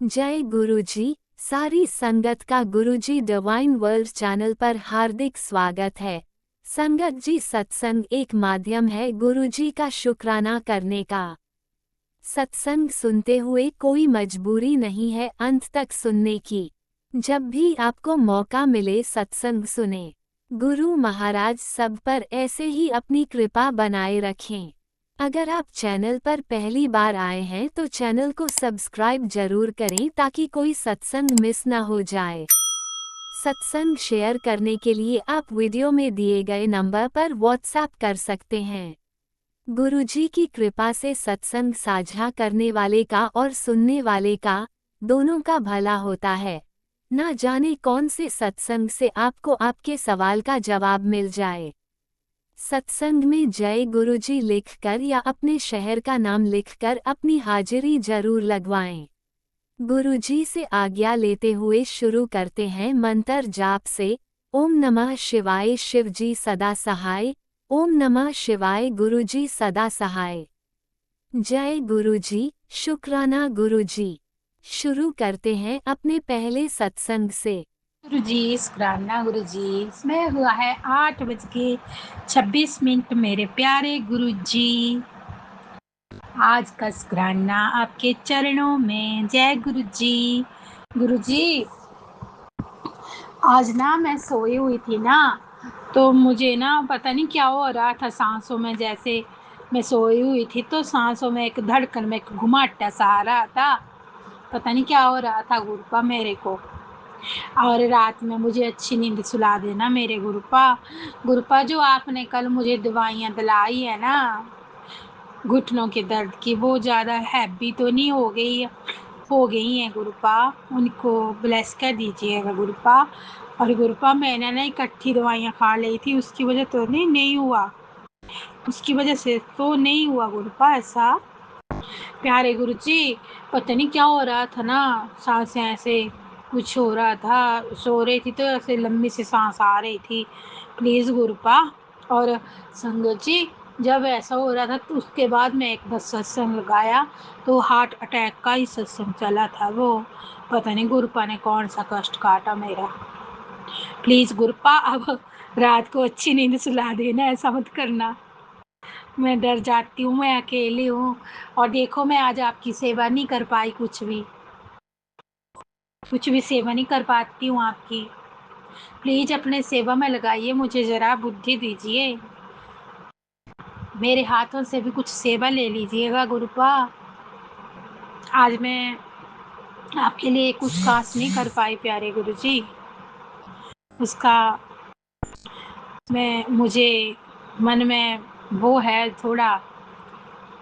जय गुरुजी। सारी संगत का गुरुजी डिवाइन वर्ल्ड चैनल पर हार्दिक स्वागत है। संगत जी, सत्संग एक माध्यम है गुरुजी का शुक्राना करने का। सत्संग सुनते हुए कोई मजबूरी नहीं है अंत तक सुनने की। जब भी आपको मौका मिले सत्संग सुने। गुरु महाराज सब पर ऐसे ही अपनी कृपा बनाए रखें। अगर आप चैनल पर पहली बार आए हैं तो चैनल को सब्सक्राइब जरूर करें ताकि कोई सत्संग मिस ना हो जाए। सत्संग शेयर करने के लिए आप वीडियो में दिए गए नंबर पर व्हाट्सएप कर सकते हैं। गुरुजी की कृपा से सत्संग साझा करने वाले का और सुनने वाले का दोनों का भला होता है। ना जाने कौन से सत्संग से आपको आपके सवाल का जवाब मिल जाए। सत्संग में जय गुरुजी लिखकर या अपने शहर का नाम लिखकर अपनी हाजिरी जरूर लगवाएं। गुरुजी से आज्ञा लेते हुए शुरू करते हैं मंत्र जाप से। ओम नमः शिवाय, शिवजी सदा सहाय। ओम नमः शिवाय, गुरुजी सदा सहाय। जय गुरुजी, शुक्राना गुरुजी। शुरू करते हैं अपने पहले सत्संग से। गुरुजी शुक्राना गुरुजी। समय हुआ है 8:26 मेरे प्यारे गुरुजी। आज का शुक्राना आपके चरणों में। जय गुरुजी। गुरुजी, आज ना मैं सोई हुई थी ना, तो मुझे ना पता नहीं क्या हो रहा था सांसों में। जैसे मैं सोई हुई थी तो सांसों में एक धड़कन में एक घुमाटा सा आ रहा था। पता नहीं क्या हो रहा था गुरुपा मेरे को। और रात में मुझे अच्छी नींद सुला देना मेरे गुरुपा। गुरुपा, जो आपने कल मुझे दवाइयाँ दिलाई है ना घुटनों के दर्द की, वो ज़्यादा हैवी तो नहीं हो गई हैं गुरुपा। उनको ब्लेस कर दीजिएगा गुरुपा। और गुरुपा, मैंने ना इकट्ठी दवाइयाँ खा ली थी, उसकी वजह तो नहीं हुआ, उसकी वजह से तो नहीं हुआ गुरुपा ऐसा। प्यारे गुरुजी, पता नहीं क्या हो रहा था ना, सांसें ऐसे कुछ हो रहा था। सो रही थी तो ऐसे लंबी सी सांस आ रही थी। प्लीज़ गुरुपा। और संगत जी, जब ऐसा हो रहा था तो उसके बाद मैं एक बस सत्संग लगाया तो हार्ट अटैक का ही सत्संग चला था वो। पता नहीं गुरुपा ने कौन सा कष्ट काटा मेरा। प्लीज़ गुरुपा, अब रात को अच्छी नींद सुला देना, ऐसा मत करना। मैं डर जाती हूँ, मैं अकेली हूँ। और देखो, मैं आज आपकी सेवा नहीं कर पाई, कुछ भी सेवा नहीं कर पाती हूँ आपकी। प्लीज अपने सेवा में लगाइए, मुझे जरा बुद्धि दीजिए। मेरे हाथों से भी कुछ सेवा ले लीजिएगा गुरुपा। आज मैं आपके लिए कुछ खास नहीं कर पाई प्यारे गुरुजी। उसका मुझे मन में वो है, थोड़ा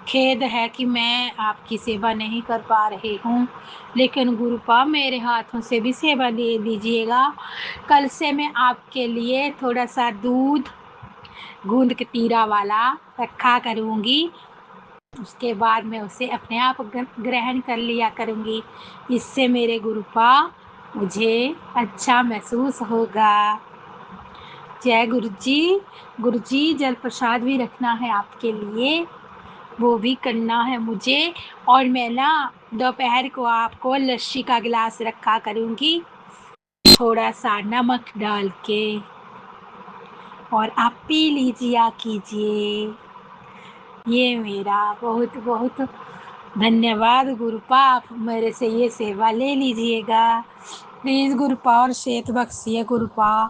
खेद है कि मैं आपकी सेवा नहीं कर पा रही हूँ। लेकिन गुरुपा, मेरे हाथों से भी सेवा ले लीजिएगा। कल से मैं आपके लिए थोड़ा सा दूध गूंद कतीरा वाला रखा करूँगी। उसके बाद मैं उसे अपने आप ग्रहण कर लिया करूँगी। इससे मेरे गुरुपा मुझे अच्छा महसूस होगा। जय गुरुजी। गुरुजी, जल प्रसाद भी रखना है आपके लिए, वो भी करना है मुझे। और मैं ना दोपहर को आपको लस्सी का गिलास रखा करूँगी, थोड़ा सा नमक डाल के, और आप पी लीजिए कीजिए। ये मेरा बहुत बहुत धन्यवाद गुरुपा। आप मेरे से ये सेवा ले लीजिएगा प्लीज़ गुरुपा। और सेहत बख्शिए गुरुपा,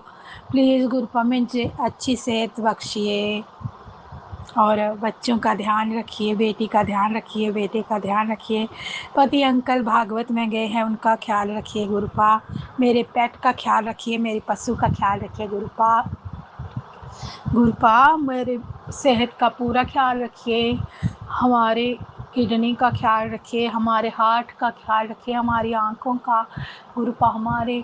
प्लीज़ गुरुपा, मुझे अच्छी सेहत बख्शिए। और बच्चों का ध्यान रखिए, बेटी का ध्यान रखिए, बेटे का ध्यान रखिए। पति अंकल भागवत में गए हैं, उनका ख्याल रखिए गुरुपा। मेरे पेट का ख्याल रखिए, मेरे पशु का ख्याल रखिए गुरुपा। गुरुपा, मेरे सेहत का पूरा ख्याल रखिए, हमारे किडनी का ख्याल रखिए, हमारे हार्ट का ख्याल रखिए, हमारी आँखों का गुरुपा, हमारे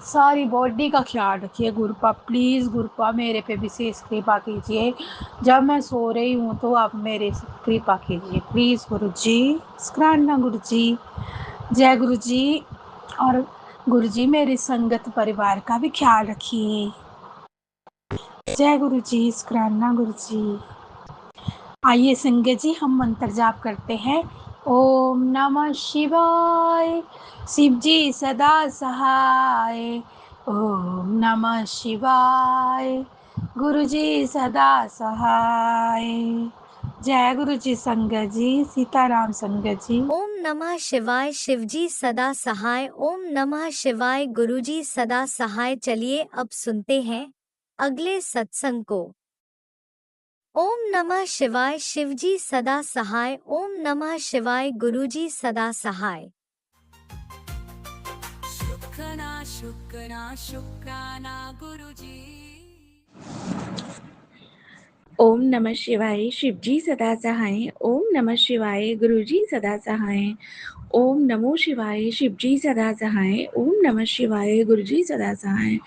सारी बॉडी का ख्याल रखिए गुरुपा। प्लीज़ गुरुपा, मेरे पे विशेष कृपा कीजिए। जब मैं सो रही हूँ तो आप मेरे से कृपा कीजिए प्लीज़ गुरुजी। शुक्राना गुरुजी। जय गुरुजी। और गुरुजी, मेरे संगत परिवार का भी ख्याल रखिए। जय गुरुजी। शुक्राना गुरुजी। आइए संगत जी, हम मंत्र जाप करते हैं। ओम नमः शिवाय, शिव जी सदा सहाय, ओम नमः शिवाय। गुरु जी सदा सहाय। जय गुरु जी संगत जी, सीताराम संगत जी। ओम नमः शिवाय। शिवजी सदा सहाय। ओम नमः शिवाय। गुरुजी सदा सहाय। चलिए अब सुनते हैं अगले सत्संग को। ओम नमः शिवाय। शिवजी सदा सहाय। ओम नमः शिवाय। गुरुजी सदा सहाय। शुक्राना शुक्राना शुक्राना गुरुजी। ओम नमः शिवाय। शिवजी सदा सहाय। ओम नमः शिवाय। गुरुजी सदा सहाय। ओम नमो शिवाय। शिवजी सदा सहाय। ओम नमः शिवाय। गुरुजी सदा सहाय।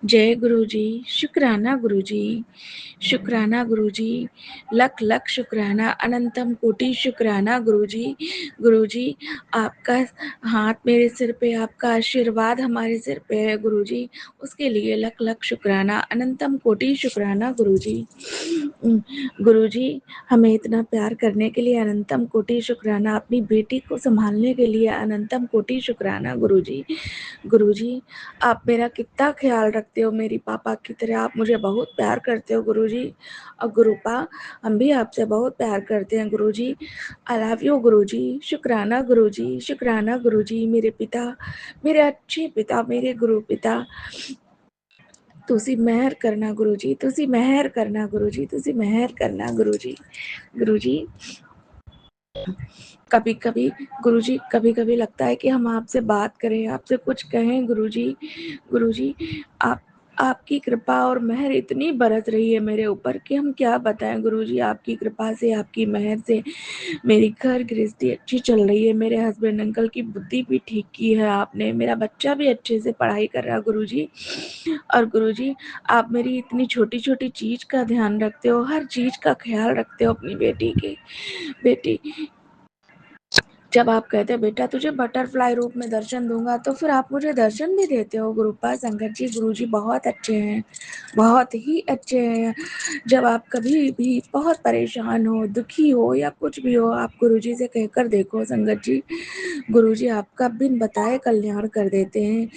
जय गुरुजी। शुक्राना गुरुजी। शुक्राना गुरुजी। लख लख शुक्राना, अनंतम कोटि शुक्राना गुरुजी। गुरुजी आपका हाथ मेरे सिर पे, आपका आशीर्वाद हमारे सिर पे है गुरुजी, उसके लिए लख लख शुक्राना, अनंतम कोटि शुक्राना गुरुजी। गुरुजी हमें इतना प्यार करने के लिए अनंतम कोटि शुक्राना, अपनी बेटी को संभालने के लिए अनंतम कोटि शुक्राना गुरुजी। गुरुजी आप मेरा कितना ख्याल रखते हो, मेरी पापा की तरह आप मुझे बहुत प्यार करते हो गुरुजी। और गुरुपा हम भी आपसे बहुत प्यार करते हैं गुरुजी। आई लव यू गुरुजी। शुक्राना गुरुजी। शुक्राना गुरुजी। मेरे पिता, मेरे अच्छे पिता, मेरे गुरु पिता, तुसी मेहर करना गुरुजी, तुसी मेहर करना गुरुजी, तुसी मेहर करना गुरुजी। गुरुजी कभी कभी गुरुजी, कभी कभी लगता है कि हम आपसे बात करें, आपसे कुछ कहें गुरुजी। गुरुजी आपकी कृपा और मेहर इतनी बरस रही है मेरे ऊपर कि हम क्या बताएं गुरुजी। आपकी कृपा से, आपकी मेहर से मेरी घर गृहस्थी अच्छी चल रही है, मेरे हस्बैंड अंकल की बुद्धि भी ठीक की है आपने, मेरा बच्चा भी अच्छे से पढ़ाई कर रहा है गुरुजी। और गुरुजी आप मेरी इतनी छोटी छोटी चीज का ध्यान रखते हो, हर चीज का ख्याल रखते हो अपनी बेटी के। बेटी जब आप कहते हैं बेटा तुझे बटरफ्लाई रूप में दर्शन दूंगा, तो फिर आप मुझे दर्शन भी देते हो गुरुपा संगत जी। गुरुजी बहुत अच्छे हैं, बहुत ही अच्छे हैं। जब आप कभी भी बहुत परेशान हो, दुखी हो या कुछ भी हो, आप गुरुजी से कहकर देखो संगत जी, गुरुजी आपका बिन बताए कल्याण कर देते हैं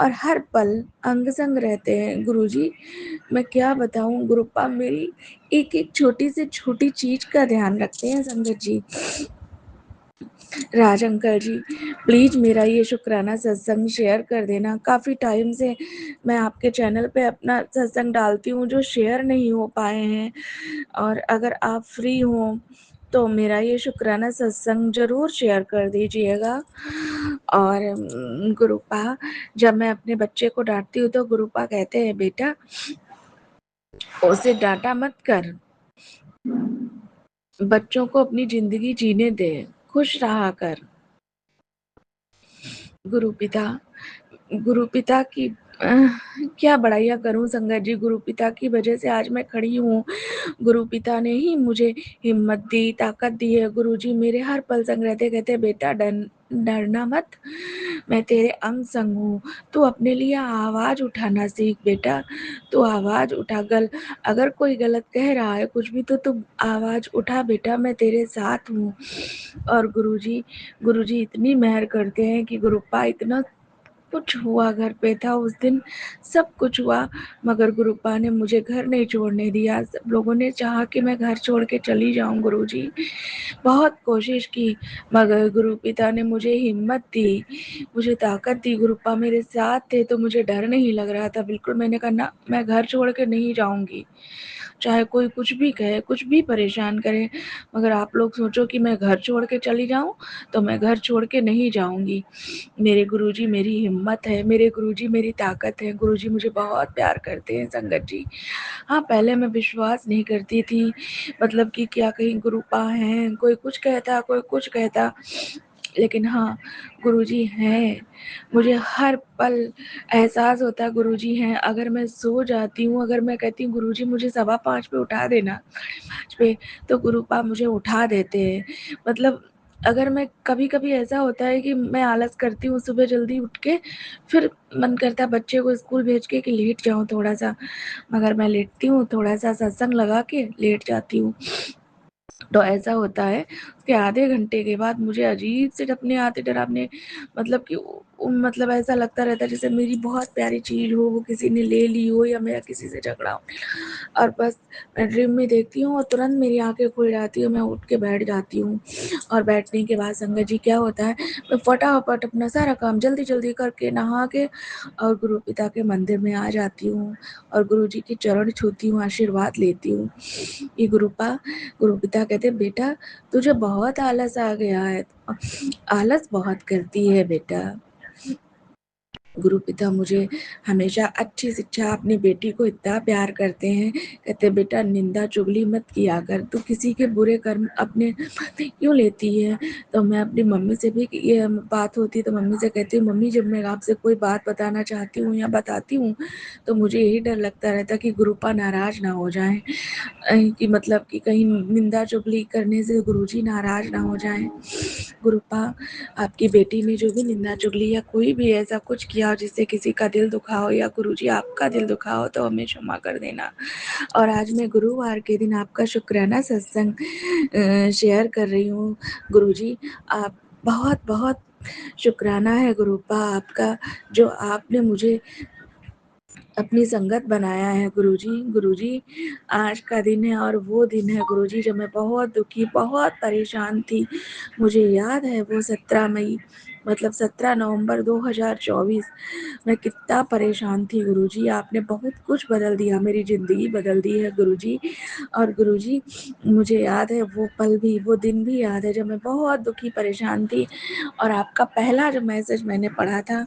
और हर पल अंग संग रहते हैं गुरुजी। मैं क्या बताऊं गुरुपा, मेरी एक एक छोटी से छोटी चीज का ध्यान रखते हैं संगत जी। राज अंकल जी प्लीज मेरा ये शुक्राना सत्संग शेयर कर देना। काफी टाइम से मैं आपके चैनल पे अपना सत्संग डालती हूँ जो शेयर नहीं हो पाए हैं, और अगर आप फ्री हो तो मेरा ये शुक्राना सत्संग जरूर शेयर कर दीजिएगा। और गुरुपा जब मैं अपने बच्चे को डांटती हूँ तो गुरुपा कहते हैं बेटा उसे डांटा मत कर, बच्चों को अपनी जिंदगी जीने दे, खुश रहा कर। गुरु पिता की क्या बड़ाइयाँ करूं संगत जी। गुरु पिता की वजह से आज मैं खड़ी हूँ। गुरु पिता ने ही मुझे हिम्मत दी, ताकत दी है गुरुजी। मेरे हर पल संग रहते, कहते बेटा डरना मत, मैं तेरे अंग संग हूँ, तू अपने लिए आवाज उठाना सीख बेटा, तू आवाज उठा। अगर कोई गलत कह रहा है कुछ भी तो तू आवाज उठा बेटा, मैं तेरे साथ हूँ। और गुरुजी इतनी मेहर करते हैं कि गुरुपा इतना कुछ हुआ घर पे था उस दिन, सब कुछ हुआ, मगर गुरुपा ने मुझे घर नहीं छोड़ने दिया। सब लोगों ने चाहा कि मैं घर छोड़ के चली जाऊं गुरुजी, बहुत कोशिश की, मगर गुरु पिता ने मुझे हिम्मत दी, मुझे ताकत दी। गुरुपा मेरे साथ थे तो मुझे डर नहीं लग रहा था बिल्कुल। मैंने कहा ना, मैं घर छोड़ के नहीं जाऊंगी, चाहे कोई कुछ भी कहे, कुछ भी परेशान करे, मगर आप लोग सोचो कि मैं घर छोड़ के चली जाऊं तो मैं घर छोड़ के नहीं जाऊंगी। मेरे गुरुजी मेरी हिम्मत है, मेरे गुरुजी मेरी ताकत है। गुरुजी मुझे बहुत प्यार करते हैं संगत जी। हाँ पहले मैं विश्वास नहीं करती थी, मतलब कि क्या कहीं गुरुपा हैं, कोई कुछ कहता कोई कुछ कहता, लेकिन हाँ गुरुजी हैं। मुझे हर पल एहसास होता है गुरुजी हैं। अगर मैं सो जाती हूँ, अगर मैं कहती हूँ गुरुजी मुझे 5:15 पे उठा देना, 5 पे, तो गुरुपा मुझे उठा देते हैं। मतलब अगर मैं कभी कभी ऐसा होता है कि मैं आलस करती हूँ सुबह जल्दी उठ के, फिर मन करता है बच्चे को स्कूल भेज के कि लेट जाऊँ थोड़ा सा, मगर मैं लेटती हूँ, थोड़ा सा सत्संग लगा के लेट जाती हूँ। तो ऐसा होता है, के आधे घंटे के बाद मुझे अजीब से अपने आते डरावने मतलब कि मतलब ऐसा लगता रहता है जैसे मेरी बहुत प्यारी चीज़ हो वो किसी ने ले ली हो या मेरा किसी से झगड़ा हो। और बस मैं ड्रीम में देखती हूँ और तुरंत मेरी आँखें खुल जाती हैं, मैं उठ के बैठ जाती हूँ। और बैठने के बाद संगत जी क्या होता है, मैं फटाफट अपना सारा काम जल्दी-जल्दी करके नहा के और गुरु पिता के मंदिर में आ जाती हूँ और गुरुजी के चरण छूती हूँ, आशीर्वाद लेती हूँ। ये गुरु पिता कहते हैं, बेटा तुझे बहुत आलस आ गया है, आलस बहुत करती है बेटा। गुरु पिता मुझे हमेशा अच्छी शिक्षा, अपनी बेटी को इतना प्यार करते हैं, कहते बेटा निंदा चुगली मत किया कर, तू किसी के बुरे कर्म अपने पे क्यों लेती है। तो मैं अपनी मम्मी से भी ये बात होती तो मम्मी से कहती हूँ, मम्मी जब मैं आपसे कोई बात बताना चाहती हूँ या बताती हूँ तो मुझे यही डर लगता रहता कि गुरुपा नाराज ना हो जाए, कि मतलब कि कहीं निंदा चुगली करने से गुरुजी नाराज ना हो जाए। गुरुपा आपकी बेटी ने जो भी निंदा चुगली या कोई भी ऐसा कुछ किया हो जिससे किसी का दिल दुखा हो या गुरुजी आपका दिल दुखा हो तो हमें क्षमा कर देना। और आज मैं गुरुवार के दिन आपका शुक्राना सत्संग शेयर कर रही हूँ। गुरुजी आप बहुत बहुत शुक्राना है गुरुपा आपका, जो आपने मुझे अपनी संगत बनाया है गुरुजी। गुरुजी आज का दिन है और वो दिन है गुरुजी जब मैं बहुत दुखी, बहुत परेशान थी। मुझे याद है वो 17 मई मतलब 17 नवंबर 2024 मैं कितना परेशान थी गुरुजी। आपने बहुत कुछ बदल दिया, मेरी ज़िंदगी बदल दी है गुरुजी। और गुरुजी मुझे याद है वो पल भी, वो दिन भी याद है जब मैं बहुत दुखी परेशान थी और आपका पहला जो मैसेज मैंने पढ़ा था,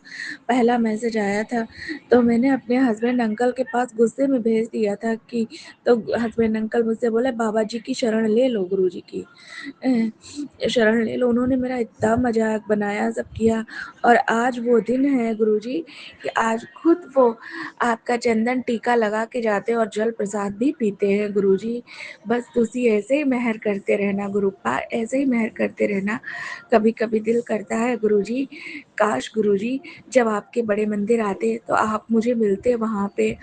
पहला मैसेज आया था तो मैंने अपने हस्बैंड अंकल के पास गुस्से में भेज दिया था कि तो हस्बैंड अंकल मुझसे बोले बाबा जी की शरण ले लो, गुरुजी की शरण ले लो। उन्होंने मेरा इतना मजाक बनाया, सब किया। और आज वो दिन है गुरुजी कि आज खुद वो आपका चंदन टीका लगा के जाते हैं और जल प्रसाद भी पीते हैं गुरुजी। बस तुसी ऐसे ही मेहर करते रहना गुरुपा, ऐसे ही मेहर करते रहना। कभी कभी दिल करता है गुरुजी, काश गुरुजी जब आपके बड़े मंदिर आते तो आप मुझे मिलते वहाँ पे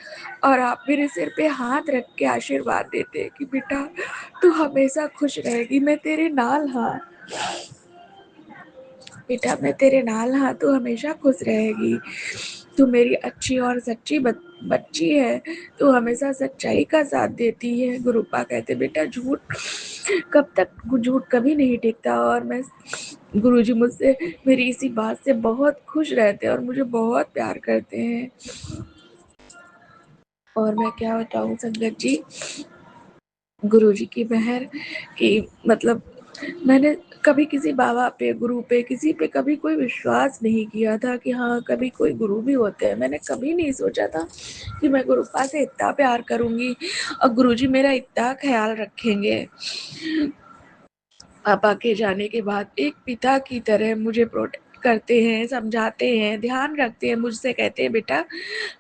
और आप मेरे सिर पे हाथ रख के आशीर्वाद देते कि बेटा तू हमेशा खुश रहेगी, मैं तेरे नाल हाँ बेटा, मैं तेरे नाल हाँ, तू हमेशा खुश रहेगी। तू मेरी अच्छी और सच्ची बच्ची है, तू हमेशा सच्चाई का साथ देती है। गुरुपा कहते बेटा झूठ कब तक, झूठ कभी नहीं टिकता। और मैं गुरुजी मुझसे मेरी इसी बात से बहुत खुश रहते हैं और मुझे बहुत प्यार करते हैं। और मैं क्या बताऊँ संगत जी, गुरुजी की मेहर कि मतलब मैंने कभी किसी बाबा पे, गुरु पे, किसी पे कभी कोई विश्वास नहीं किया था कि हाँ कभी कोई गुरु भी होते हैं। मैंने कभी नहीं सोचा था कि मैं गुरुपा से इतना प्यार करूँगी और गुरुजी मेरा इतना ख्याल रखेंगे। पापा के जाने के बाद एक पिता की तरह मुझे प्रोटेक्ट करते हैं, समझाते हैं, ध्यान रखते हैं। मुझसे कहते हैं बेटा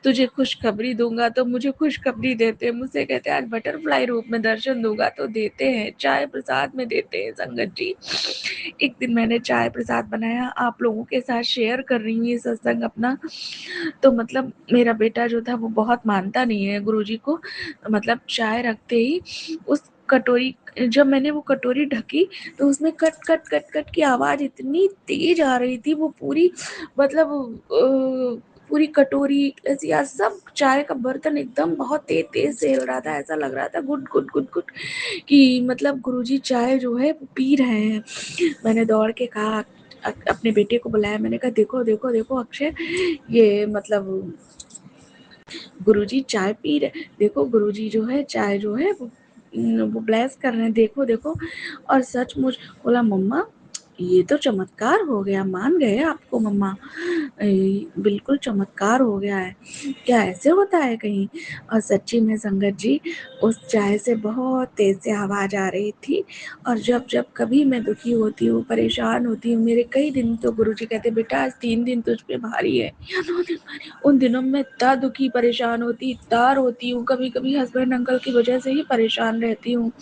तुझे खुशखबरी दूंगा तो मुझे खुशखबरी देते हैं। मुझसे कहते हैं आज बटरफ्लाई रूप में दर्शन दूंगा तो देते हैं, चाय प्रसाद में देते हैं। संगत जी एक दिन मैंने चाय प्रसाद बनाया, आप लोगों के साथ शेयर कर रही हूँ ये सत्संग अपना। तो मतलब मेरा बेटा जो था वो बहुत मानता नहीं है गुरुजी को, मतलब चाय रखते ही उस कटोरी, जब मैंने वो कटोरी ढकी तो उसमें कट कट कट कट की आवाज इतनी तेज आ रही थी, वो पूरी मतलब पूरी कटोरी या सब चाय का बर्तन एकदम बहुत तेज तेज से हिल रहा था। ऐसा लग रहा था गुट गुट गुट गुट कि मतलब गुरुजी चाय जो है वो पी रहे हैं। मैंने दौड़ के कहा, अपने बेटे को बुलाया, मैंने कहा देखो देखो देखो अक्षय, ये मतलब गुरुजी चाय पी रहे, देखो गुरुजी जो है चाय जो है वो ब्लेस कर रहे हैं, देखो देखो। और सचमुच बोला मम्मा ये तो चमत्कार हो गया, मान गए आपको मम्मा, बिल्कुल चमत्कार हो गया है, क्या ऐसे होता है कहीं। और सच्ची में संगत जी उस चाय से बहुत तेज से आवाज आ रही थी। और जब जब कभी मैं दुखी होती हूँ, परेशान होती हूँ, मेरे कई दिन तो गुरुजी कहते बेटा आज 3 दिन तुझ पे भारी है या 2 दिन भारी, उन दिनों में इतना दुखी परेशान होती, इतना रोती हूँ, कभी कभी हस्बैंड अंकल की वजह से ही परेशान रहती हूँ,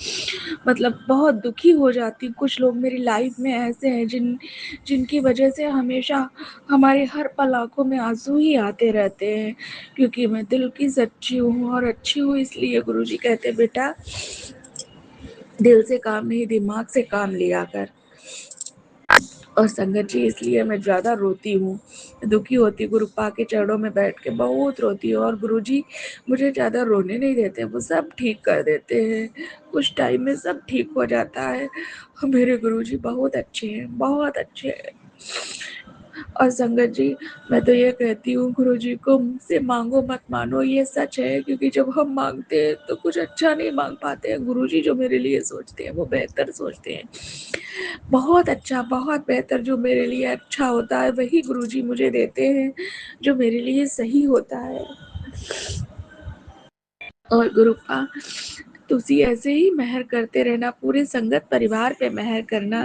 मतलब बहुत दुखी हो जाती हूँ। कुछ लोग मेरी लाइफ में ऐसे हैं जिनकी वजह से हमेशा हमारे हर पल आँखों में आंसू ही आते रहते हैं, क्योंकि मैं दिल की सच्ची हूँ और अच्छी हूँ। इसलिए गुरुजी कहते बेटा दिल से काम नहीं दिमाग से काम लिया कर। और संगत जी इसलिए मैं ज़्यादा रोती हूँ, दुखी होती, गुरुपा के चरणों में बैठ के बहुत रोती हूँ। और गुरुजी मुझे ज़्यादा रोने नहीं देते, वो सब ठीक कर देते हैं, कुछ टाइम में सब ठीक हो जाता है। मेरे गुरुजी बहुत अच्छे हैं, बहुत अच्छे हैं। और संगत जी मैं तो ये कहती हूँ गुरुजी को, मुझसे मांगो मत मानो, ये सच है, क्योंकि जब हम मांगते हैं तो कुछ अच्छा नहीं मांग पाते हैं। गुरुजी जो मेरे लिए सोचते हैं वो बेहतर सोचते हैं, बहुत अच्छा, बहुत बेहतर। जो मेरे लिए अच्छा होता है वही गुरुजी मुझे देते हैं, जो मेरे लिए सही होता है। और गुरुपा तुसी ऐसे ही मेहर करते रहना, पूरे संगत परिवार पे मेहर करना,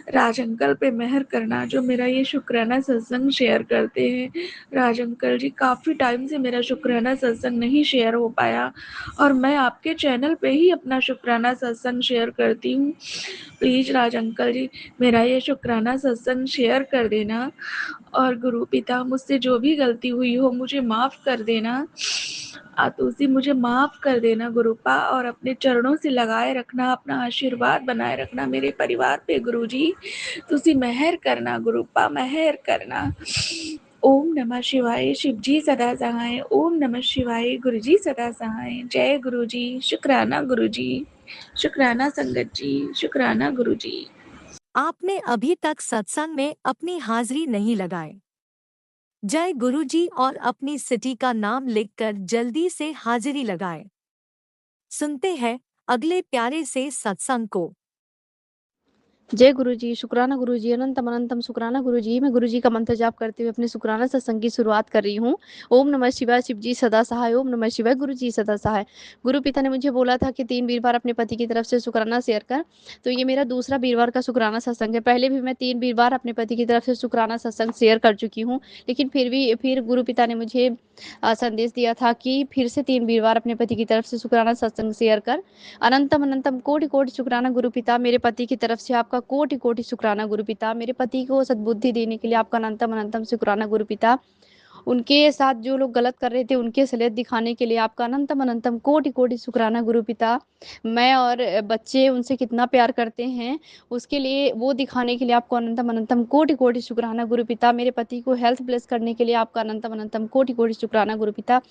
राज अंकल पे मेहर करना, जो मेरा ये शुक्राना सत्संग शेयर करते हैं। राज अंकल जी, काफ़ी टाइम से मेरा शुक्राना सत्संग नहीं शेयर हो पाया, और मैं आपके चैनल पे ही अपना शुक्राना सत्संग शेयर करती हूँ। प्लीज़ राज अंकल जी मेरा ये शुक्राना सत्संग शेयर कर देना। और गुरु पिता मुझसे जो भी गलती हुई हो मुझे माफ़ कर देना, तुलसी मुझे माफ़ कर देना गुरुपा, और अपने चरणों से लगाए रखना, अपना आशीर्वाद बनाए रखना मेरे परिवार पे गुरुजी। तुसी मेहर करना गुरुपा, मेहर करना। ओम नमः शिवाय, शिवजी सदा सहाय। ओम नमः शिवाय, गुरुजी सदा सहाय। जय गुरुजी, शुक्राना गुरुजी, शुक्राना संगत जी, शुक्राना गुरुजी। आपने अभी तक सत्संग में अपनी हाजिरी नहीं लगाई। जय गुरुजी और अपनी सिटी का नाम लिखकर जल्दी से हाजिरी लगाएं। सुनते हैं अगले प्यारे से सत्संग को। जय गुरुजी, शुक्राना गुरुजी, अनंतम अनंतम शुक्राना गुरुजी। मैं गुरुजी का मंत्र जाप करते हुए अपने शुक्राना सत्संग की शुरुआत कर रही हूँ। ओम नमः शिवाय, शिवजी सदा सहाय। ओम नमः शिवाय, गुरुजी सदा सहाय। गुरु पिता ने मुझे बोला था कि 3 वीरवार अपने पति की तरफ से शुक्राना शेयर कर, तो ये मेरा दूसरा वीरवार का शुक्राना सत्संग है। पहले भी मैं 3 वीरवार अपने पति की तरफ से शुक्राना सत्संग शेयर कर चुकी हूँ, लेकिन फिर गुरु पिता ने मुझे संदेश दिया था कि फिर से 3 वीरवार अपने पति की तरफ से शुक्राना सत्संग शेयर कर। अनंतम अनंतम कोटि कोटि शुक्राना गुरु पिता, मेरे पति की तरफ से आपका कोटि कोटि शुक्राना गुरु पिता। मेरे पति को सद्बुद्धि देने के लिए आपका अनंतम अनंतम शुक्राना गुरु पिता। उनके साथ जो लोग गलत कर रहे थे उनके सलेत दिखाने के लिए आपका अनंतम अनंतम कोटि कोटि शुक्राना गुरु पिता। मैं और बच्चे उनसे कितना प्यार करते हैं उसके लिए, वो दिखाने के लिए आपको अनंतम अनंतम कोटि कोटि शुक्राना गुरु पिता। मेरे पति को हेल्थ ब्लेस करने के लिए आपका अनंतम अनंतम कोटि कोटि शुक्राना गुरु पिता।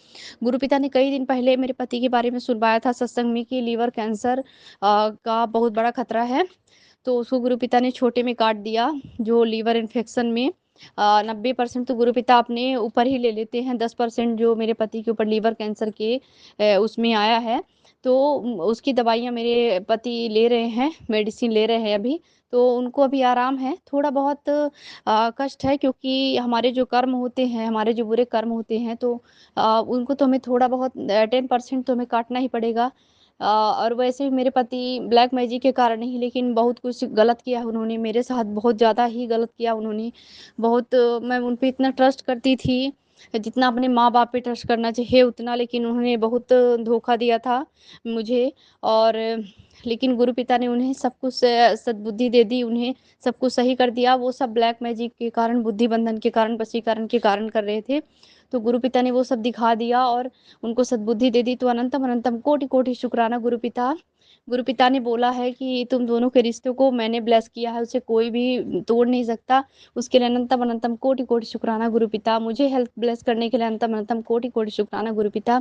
गुरु पिता ने कई दिन पहले मेरे पति के बारे में सुनवाया था सत्संग में कि लीवर कैंसर का बहुत बड़ा खतरा है, तो उसको गुरु पिता ने छोटे में काट दिया। जो लीवर इन्फेक्शन में 90% तो गुरु पिता अपने ऊपर ही ले लेते हैं, 10% जो मेरे पति के ऊपर लीवर कैंसर के उसमें आया है, तो उसकी दवाइयाँ मेरे पति ले रहे हैं, मेडिसिन ले रहे हैं अभी। तो उनको अभी आराम है, थोड़ा बहुत कष्ट है, क्योंकि हमारे जो कर्म होते हैं, हमारे जो बुरे कर्म होते हैं, तो उनको तो हमें थोड़ा बहुत 10% तो हमें काटना ही पड़ेगा। और वैसे भी मेरे पति ब्लैक मैजिक के कारण नहीं, लेकिन बहुत कुछ गलत किया उन्होंने मेरे साथ, बहुत ज़्यादा ही गलत किया उन्होंने। बहुत मैं उन पे इतना ट्रस्ट करती थी, जितना अपने माँ-बाप पे ट्रस्ट करना चाहिए उतना, लेकिन उन्होंने बहुत धोखा दिया था मुझे। और लेकिन गुरु पिता ने उन्हें सब कुछ सद्बुद्धि दे दी, उन्हें सब कुछ सही कर दिया। वो सब ब्लैक मैजिक के कारण, बुद्धि बंधन के कारण, वशीकरण के कारण कर रहे थे। तो गुरु पिता ने वो सब दिखा दिया और उनको सद्बुद्धि दे दी। तो अनंतम अनंतम कोटि कोटि शुक्राना गुरु पिता। गुरु पिता ने बोला है कि तुम दोनों के रिश्तों को मैंने ब्लेस किया है, उसे कोई भी तोड़ नहीं सकता। उसके लिए अनंतम अनंतम कोटि कोटि शुक्राना गुरु पिता। मुझे हेल्थ ब्लेस करने के लिए अनंतम अनंतम कोटि कोटि शुक्राना गुरु पिता।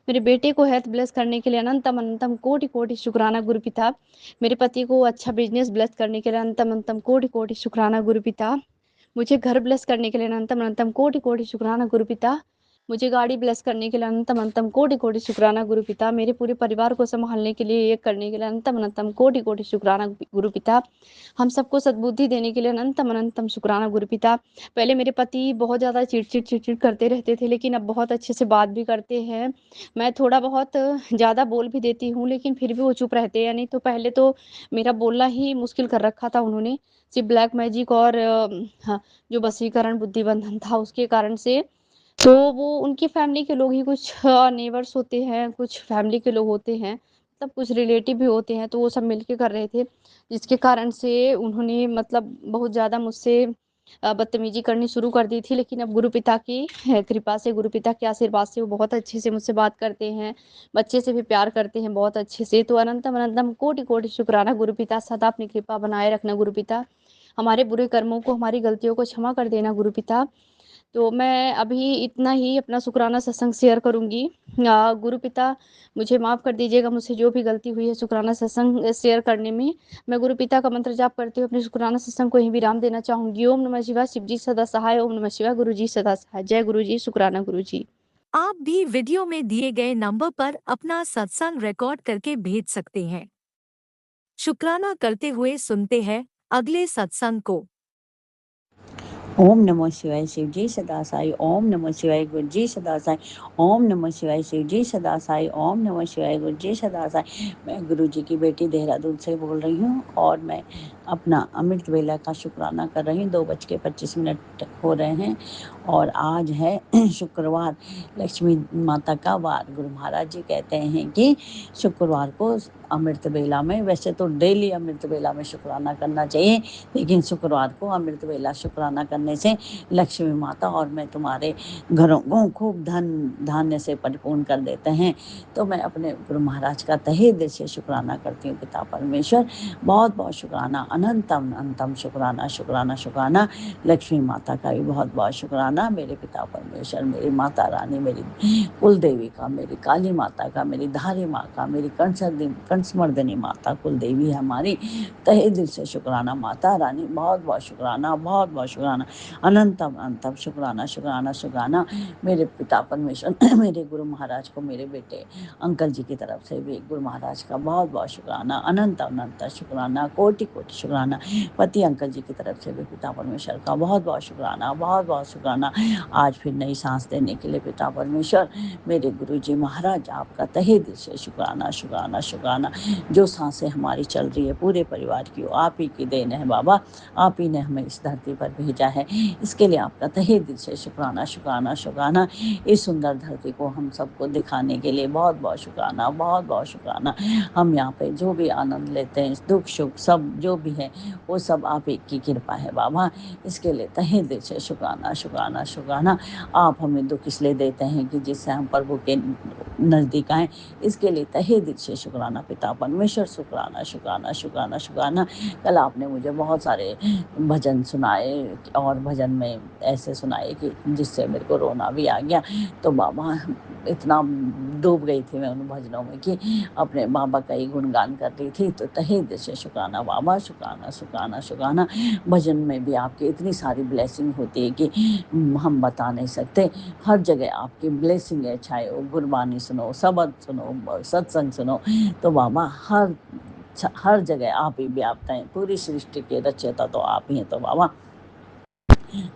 मेरे बेटे को हेल्थ ब्लेस करने के लिए अनंतम अनंतम कोटि कोटि शुक्राना गुरु पिता। मेरे पति को अच्छा बिजनेस ब्लेस करने के लिए अनंतम अनंतम कोटि कोटि शुक्राना गुरु पिता। मुझे घर ब्लेस करने के लिए अनंतम अनंतम कोटि कोटि शुक्राना गुरु पिता। मुझे गाड़ी ब्लेस करने के लिए अनंतम अनंतम कोटि कोटि शुक्राना गुरु पिता। मेरे पूरे परिवार को संभालने के लिए, एक करने के लिए अनंतम अनंतम कोटि कोटि शुक्राना गुरु पिता। हम सबको सद्बुद्धि देने के लिए अनंतम अनंतम शुक्राना गुरु पिता। पहले मेरे पति बहुत ज़्यादा चिड़चिड़ करते रहते थे, लेकिन अब बहुत अच्छे से बात भी करते हैं। मैं थोड़ा बहुत ज़्यादा बोल भी देती हूँ, लेकिन फिर भी वो चुप रहते हैं। नहीं तो पहले तो मेरा बोलना ही मुश्किल कर रखा था उन्होंने, सिर्फ ब्लैक मैजिक और हाँ, जो वशीकरण बुद्धि बंधन था उसके कारण से। तो वो उनकी फैमिली के लोग ही कुछ नेबर्स होते हैं, कुछ फैमिली के लोग होते हैं, तब कुछ रिलेटिव भी होते हैं, तो वो सब मिलके कर रहे थे, जिसके कारण से उन्होंने मतलब बहुत ज़्यादा मुझसे बदतमीजी करनी शुरू कर दी थी। लेकिन अब गुरु पिता की कृपा से, गुरु पिता के आशीर्वाद से वो बहुत अच्छे से मुझसे बात करते हैं, बच्चे से भी प्यार करते हैं बहुत अच्छे से। तो अनंतम अनंतम कोटि कोटि शुक्राना गुरु पिता। सदा अपनी कृपा बनाए रखना गुरु पिता। हमारे बुरे कर्मों को, हमारी गलतियों को क्षमा कर देना गुरु पिता। तो मैं अभी इतना ही अपना शुक्राना सत्संग शेयर करूँगी। गुरु पिता मुझे माफ़ कर दीजिएगा, मुझसे जो भी गलती हुई है शुक्राना सत्संग शेयर करने में। मैं गुरु पिता का मंत्र जाप करते हुए अपने शुक्राना सत्संग को यहीं विराम देना चाहूँगी। ओम नमः शिवाय, शिव जी सदा सहाय। ओम नमः शिवाय, गुरु जी सदा सहाय। जय गुरु जी, शुक्राना गुरु जी। आप भी वीडियो में दिए गए नंबर पर अपना सत्संग रिकॉर्ड करके भेज सकते हैं। शुक्राना करते हुए सुनते हैं अगले सत्संग को। ओम नमः शिवाय, शिव जी सदा साई। ओम नमः शिवाय, गुरु जी सदा साई। ओम नमः शिवाय, शिव जी सदा साई। ओम नमः शिवाय, गुरु जी सदा साई। मैं गुरु जी की बेटी देहरादून से बोल रही हूँ और मैं अपना अमृत वेला का शुक्राना कर रही हूँ। 2:25 हो रहे हैं और आज है शुक्रवार, लक्ष्मी माता का वार। गुरु महाराज जी कहते हैं कि शुक्रवार को अमृत वेला में, वैसे तो डेली अमृत वेला में शुक्राना करना चाहिए, लेकिन शुक्रवार को अमृत वेला शुक्राना करने से लक्ष्मी माता और मैं तुम्हारे घरों को खूब धन धान्य से परिपूर्ण कर देते हैं। तो मैं अपने गुरु महाराज का तहे दिल से शुक्राना करती हूँ। पिता परमेश्वर बहुत बहुत शुक्राना, अनंतम अनंतम शुक्राना, शुक्राना शुक्राना। लक्ष्मी माता का भी बहुत बहुत शुक्राना। मेरे पिता परमेश्वर, मेरी माता रानी, मेरी कुल देवी का, मेरी काली माता का, मेरी धारी माँ का, मेरी कंसमर्दनी माता कुल देवी हमारी, तहे दिल से शुक्राना। माता रानी बहुत बहुत शुक्राना, बहुत बहुत शुक्राना, अनंतम अनंतम शुक्राना, शुक्राना शुक्राना। मेरे पिता परमेश्वर, मेरे गुरु महाराज को, मेरे बेटे अंकल जी की तरफ से भी गुरु महाराज का बहुत बहुत शुक्राना, अनंत अनंत शुक्राना, कोटि कोटि शुक्राना। पति अंकल जी की तरफ से भी पिता परमेश्वर का बहुत बहुत शुक्राना, बहुत बहुत शुक्राना। आज फिर नई सांस देने के लिए पिता परमेश्वर, मेरे गुरु जी महाराज, आपका तहे दिल से शुक्राना, शुक्राना शुक्राना। जो सांसें हमारी चल रही है पूरे परिवार की, आप ही की देन है बाबा, आप ही ने हमें इस धरती पर भेजा है, इसके लिए आपका तहे दिल से शुक्राना, शुक्राना शुक्राना। इस सुंदर धरती को हम सबको दिखाने के लिए बहुत बहुत शुक्राना, बहुत बहुत शुक्राना। हम यहाँ पे जो भी आनंद लेते हैं, दुख सुख सब जो भी है, वो सब आप ही की कृपा है बाबा, इसके लिए तहे दिल से शुक्राना, शुक्राना शुक्राना। आप हमें दुख इसलिए देते हैं कि जिससे हम प्रभु के नज़दीक आएँ, इसके लिए तहे दिल से शुक्राना पिता परमेश्वर, शुक्राना शुक्राना शुक्राना शुक्राना। कल आपने मुझे बहुत सारे भजन सुनाए और भजन में ऐसे सुनाए कि जिससे मेरे को रोना भी आ गया। तो बाबा, इतना डूब गई थी मैं उन भजनों में कि अपने बाबा का ही गुणगान कर रही थी। तो तहे दिल से शुक्राना बाबा, शुक्राना शुक्राना शुक्राना। भजन में भी आपकी इतनी सारी ब्लेसिंग होती है कि हम बता नहीं सकते। हर जगह आपकी ब्लेसिंग है, चाहे वो गुरबानी सुनो, सबद सुनो, सत्संग सुनो, तो बाबा हर जगह आप ही व्याप्त हैं। पूरी सृष्टि के रचयिता तो आप ही हैं। तो बाबा,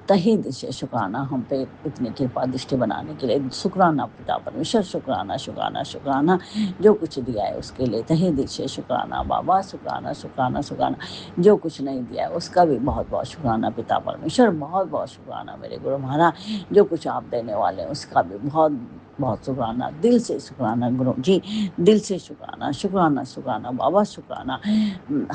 तहे दिल से शुक्राना हम पे इतनी कृपा दृष्टि बनाने के लिए, शुक्राना पिता परमेश्वर, शुक्राना शुक्राना शुक्राना। जो कुछ दिया है उसके लिए तहे दिल से शुक्राना बाबा, शुक्राना शुक्राना शुक्राना। जो कुछ नहीं दिया है उसका भी बहुत बहुत शुक्राना पिता परमेश्वर, बहुत बहुत शुक्राना मेरे गुरु महाराज। जो कुछ आप देने वाले हैं उसका भी बहुत बहुत शुक्राना, दिल से शुक्राना गुरु जी, दिल से शुक्राना, शुक्राना शुक्राना बाबा, शुक्राना।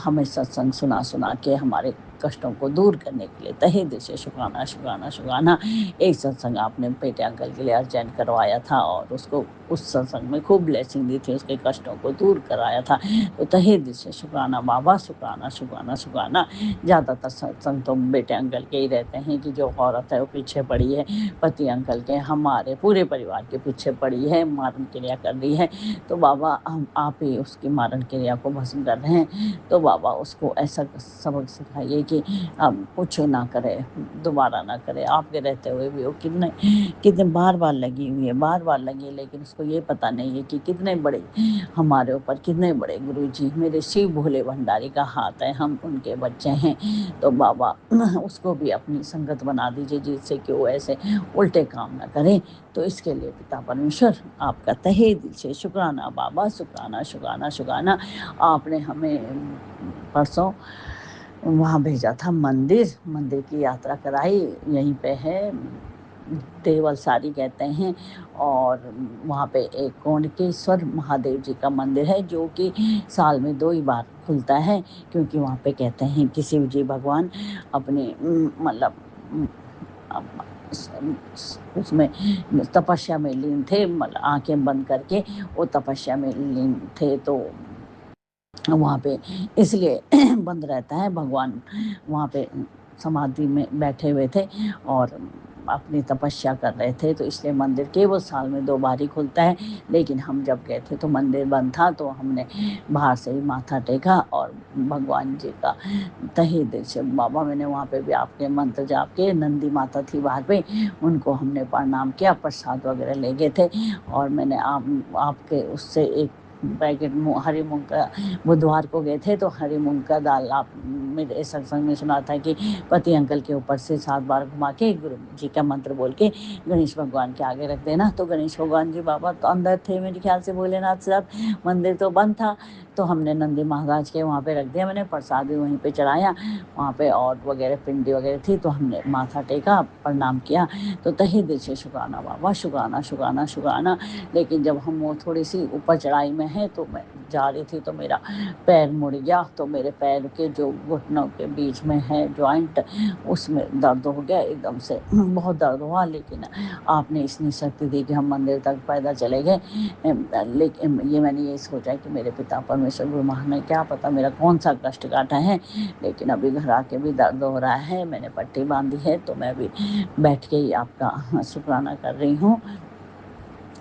हमें सत्संग सुना सुना के हमारे कष्टों को दूर करने के लिए तहे दिल से शुक्राना, शुक्राना शुक्राना। एक सत्संग आपने बेटे अंकल के लिए अर्जेंट करवाया था और उसको उस सत्संग में खूब ब्लेसिंग दी थी, उसके कष्टों को दूर कराया था। तो तहे दिल से शुक्राना बाबा, शुक्राना शुक्राना शुक्राना। ज़्यादातर सत्संग तो बेटे अंकल के ही रहते हैं कि जो औरत है वो पीछे पड़ी है, पति अंकल के, हमारे पूरे परिवार के पीछे पड़ी है, मारण क्रिया कर रही है। तो बाबा, हम आप ही उसकी मारण क्रिया को भस्म कर रहे हैं। तो बाबा, उसको ऐसा सबक सिखाइए कि अब कुछ ना करे, दोबारा ना करे। आपके रहते हुए भी वो कितने बार बार लगी हुई है, बार बार लगी, लेकिन उसको ये पता नहीं है कि कितने बड़े हमारे ऊपर, कितने बड़े गुरु जी मेरे शिव भोले भंडारी का हाथ है, हम उनके बच्चे हैं। तो बाबा, उसको भी अपनी संगत बना दीजिए जिससे कि वो ऐसे उल्टे काम ना करें। तो इसके लिए पिता परमेश्वर, आपका तहे दिल से शुक्राना बाबा, शुक्राना शुक्राना शुक्राना। आपने हमें परसों वहाँ भेजा था, मंदिर की यात्रा कराई। यहीं पे है, देवलसारी कहते हैं, और वहाँ पे एक कोणकेश्वर महादेव जी का मंदिर है जो कि साल में 2 ही बार खुलता है, क्योंकि वहाँ पे कहते हैं कि शिव जी भगवान अपने मतलब उसमें तपस्या में लीन थे, मतलब आंखें बंद करके वो तपस्या में लीन थे। तो वहाँ पे इसलिए बंद रहता है। भगवान वहाँ पे समाधि में बैठे हुए थे और अपनी तपस्या कर रहे थे, तो इसलिए मंदिर केवल साल में 2 बार ही खुलता है। लेकिन हम जब गए थे तो मंदिर बंद था, तो हमने बाहर से ही माथा टेका और भगवान जी का तहे दिल से, बाबा मैंने वहाँ पे भी आपके मंत्र जाप के, नंदी माता थी बाहर पे, उनको हमने प्रणाम किया, प्रसाद वगैरह ले गए थे। और मैंने आपके उससे एक पैकेट हरी मूंग का, बुधवार को गए थे तो हरी मूंग का दाल, आप मेरे सत्संग में सुना था कि पति अंकल के ऊपर से 7 बार घुमा के गुरु जी का मंत्र बोल के गणेश भगवान के आगे रख देना। तो गणेश भगवान जी बाबा तो अंदर थे मेरे ख्याल से भोलेनाथ साथ, मंदिर तो बंद था, तो हमने नंदी महाराज के वहाँ पे रख दिया। मैंने प्रसाद भी वहीं पे चढ़ाया, वहाँ पे और वगैरह पिंडी वगैरह थी, तो हमने माथा टेका, प्रणाम किया। तो तहे दिल से शुक्राना बाबा, शुक्राना शुक्राना शुक्राना। लेकिन जब हम वो थोड़ी सी ऊपर चढ़ाई में है, तो मैं जा रही थी तो मेरा पैर मुड़ गया, तो मेरे पैर के जो घुटनों के बीच में है जॉइंट, उसमें दर्द हो गया एकदम से, बहुत दर्द हुआ। लेकिन आपने इतनी शक्ति दी कि हम मंदिर तक पैदल चले गए। लेकिन ये मैंने ये सोचा कि मेरे पिता परमेश्वर गुरु महान ने क्या पता मेरा कौन सा कष्ट काटा है। लेकिन अभी घर आके भी दर्द हो रहा है, मैंने पट्टी बांधी है, तो मैं भी बैठ के ही आपका शुक्राना कर रही हूँ।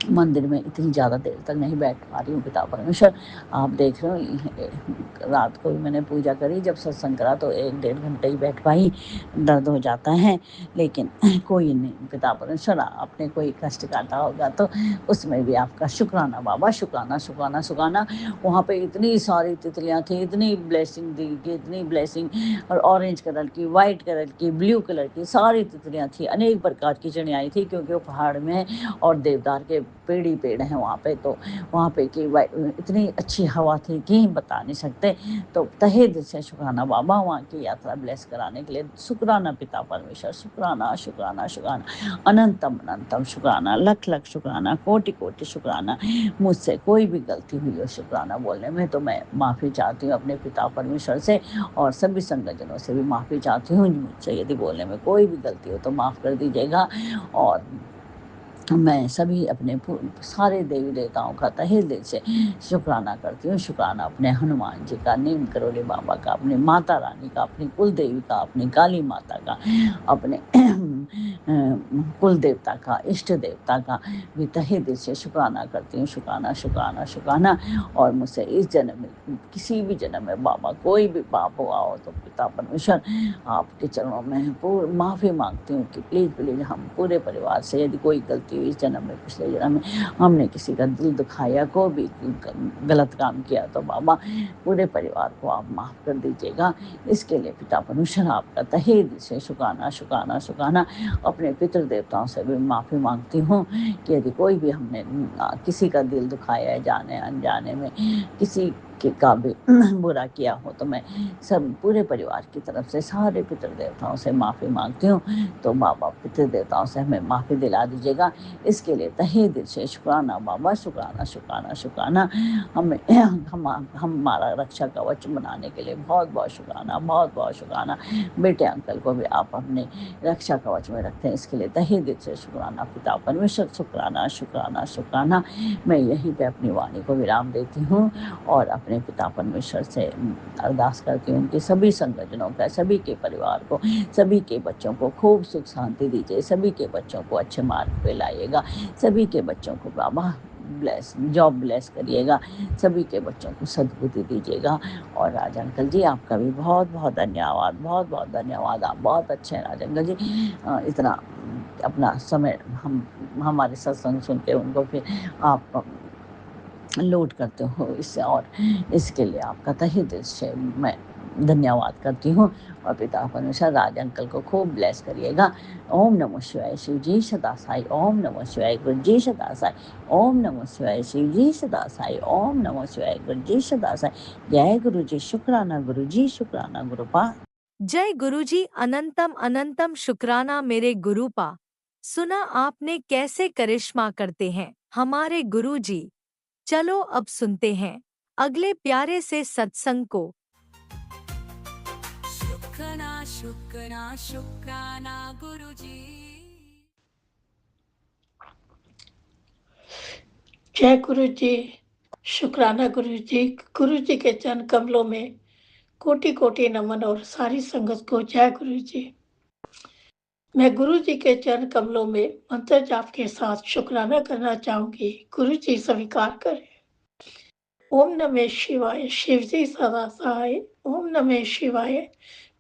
मंदिर में इतनी ज़्यादा देर तक नहीं बैठ पा रही हूँ पिता परमेश्वर, आप देख रहे हो। रात को भी मैंने पूजा करी, जब सत्संग करा तो 1-1.5 घंटे ही बैठ पाई, दर्द हो जाता है। लेकिन कोई नहीं पिता परमेश्वर, आपने कोई कष्ट काटा होगा तो उसमें भी आपका शुक्राना बाबा, शुक्राना शुक्राना शुक्राना। वहाँ पे इतनी सारी तितलियाँ थी, इतनी ब्लेसिंग दी कि इतनी ब्लेसिंग, और ऑरेंज कलर की, वाइट कलर की, ब्लू कलर की सारी तितलियाँ थी, अनेक प्रकार की चिड़ियाँ थी, क्योंकि वो पहाड़ में है और देवदार के पेड़ ही पेड़ हैं वहाँ पे। तो वहाँ पे की इतनी अच्छी हवा थी कि बता नहीं सकते। तो तहे दिल से शुक्राना बाबा, वहाँ की यात्रा ब्लेस कराने के लिए शुक्राना पिता परमेश्वर, शुक्राना शुक्राना शुक्राना, अनंतम अनंतम शुक्राना, लख लख शुक्राना, कोटि कोटि शुक्राना। मुझसे कोई भी गलती हुई हो शुक्राना बोलने में, तो मैं माफ़ी चाहती हूँ अपने पिता परमेश्वर से, और सभी संगतजनों से भी माफ़ी चाहती हूँ। मुझसे यदि बोलने में कोई भी गलती हो तो माफ़ कर दीजिएगा। और मैं सभी अपने सारे देवी देवताओं का तहे दिल से शुक्राना करती हूँ। शुक्राना अपने हनुमान जी का, नीम करोली बाबा का, अपनी माता रानी का, अपनी कुल देवी का, अपनी काली माता का, अपने कुल देवता का, इष्ट देवता का भी तहे दिल से शुक्राना करती हूँ। शुक्राना शुक्राना शुक्राना। और मुझसे इस जन्म में, किसी भी जन्म में बाबा कोई भी पाप हुआ हो तो पिता परमेश्वर आपके चरणों में माफ़ी मांगती हूँ कि प्लीज़ प्लीज़ हम पूरे परिवार से, यदि कोई गलती हुई इस जन्म में, पिछले जन्म में हमने किसी का दिल दुखाया, को भी गलत काम किया, तो बाबा पूरे परिवार को आप माफ़ कर दीजिएगा। इसके लिए पिता परमेश्वर आपका तहे दिल से शुक्राना शुक्राना शुक्राना। अपने पितृ देवताओं से भी माफ़ी मांगती हूँ कि यदि कोई भी हमने किसी का दिल दुखाया है, जाने अनजाने में किसी का भी बुरा किया हो, तो मैं सब पूरे परिवार की तरफ से सारे पितृ देवताओं से माफ़ी मांगती हूँ। तो बाबा पितृ देवताओं से हमें माफ़ी दिला दीजिएगा। इसके लिए तहे दिल से शुक्राना बाबा, शुक्राना शुक्राना शुक्राना। हमें हमारा रक्षा कवच बनाने के लिए बहुत बहुत शुक्राना, बहुत बहुत शुक्राना। बेटे अंकल को भी आप अपने रक्षा कवच में रखते हैं, इसके लिए तहे दिल से शुक्राना पिता परमेश्वर, शुक्राना शुक्राना शुक्राना। मैं यहीं पे अपनी वाणी को विराम देती हूँ और अपने पिता परमेश्वर से अरदास करती हूँ कि सभी संगठनों का, सभी के परिवार को, सभी के बच्चों को खूब सुख शांति दीजिए, सभी के बच्चों को अच्छे मार्ग पे लाइएगा, सभी के बच्चों को बाबा जॉब ब्लेस करिएगा, सभी के बच्चों को सद्बुद्धि दीजिएगा। और राज अंकल जी आपका भी बहुत बहुत धन्यवाद, बहुत बहुत धन्यवाद। आप बहुत अच्छे हैं राज अंकल जी, इतना अपना समय हमारे सत्संग सुन के उनको फिर आप लोड करते हो इससे, और इसके लिए आपका तहे दिल से मैं धन्यवाद करती हूँ। और पिता परमेश्वर राज अंकल को खूब ब्लेस करिएगा। ओम नमः शिवाय शिव जी सदा साई, ओम नमः शिवाय गुरु जी सदा साई, ओम नमः शिवाय शिव जी सदा साई, ओम नमः शिवाय गुरु जी सदा साई। जय गुरु जी, शुक्राना गुरु जी, शुक्राना गुरुपा। जय गुरुजी, अनंतम अनंतम शुक्राना मेरे गुरुपा। सुना आपने कैसे करिश्मा करते हैं हमारे गुरुजी। चलो अब सुनते हैं अगले प्यारे से सत्संग को। शुक्राना शुक्राना शुक्राना गुरुजी। जय गुरु जी। शुक्राना गुरु जी के चरण कमलों में कोटि कोटि नमन और सारी संगत को जय गुरु जी। मैं गुरु जी के चरण कमलों में मंत्र जाप के साथ शुक्राना करना चाहूंगी। गुरु जी स्वीकार करें। ओम नमः शिवाय, शिव जी सदा सहाय। ओम नमः शिवाय,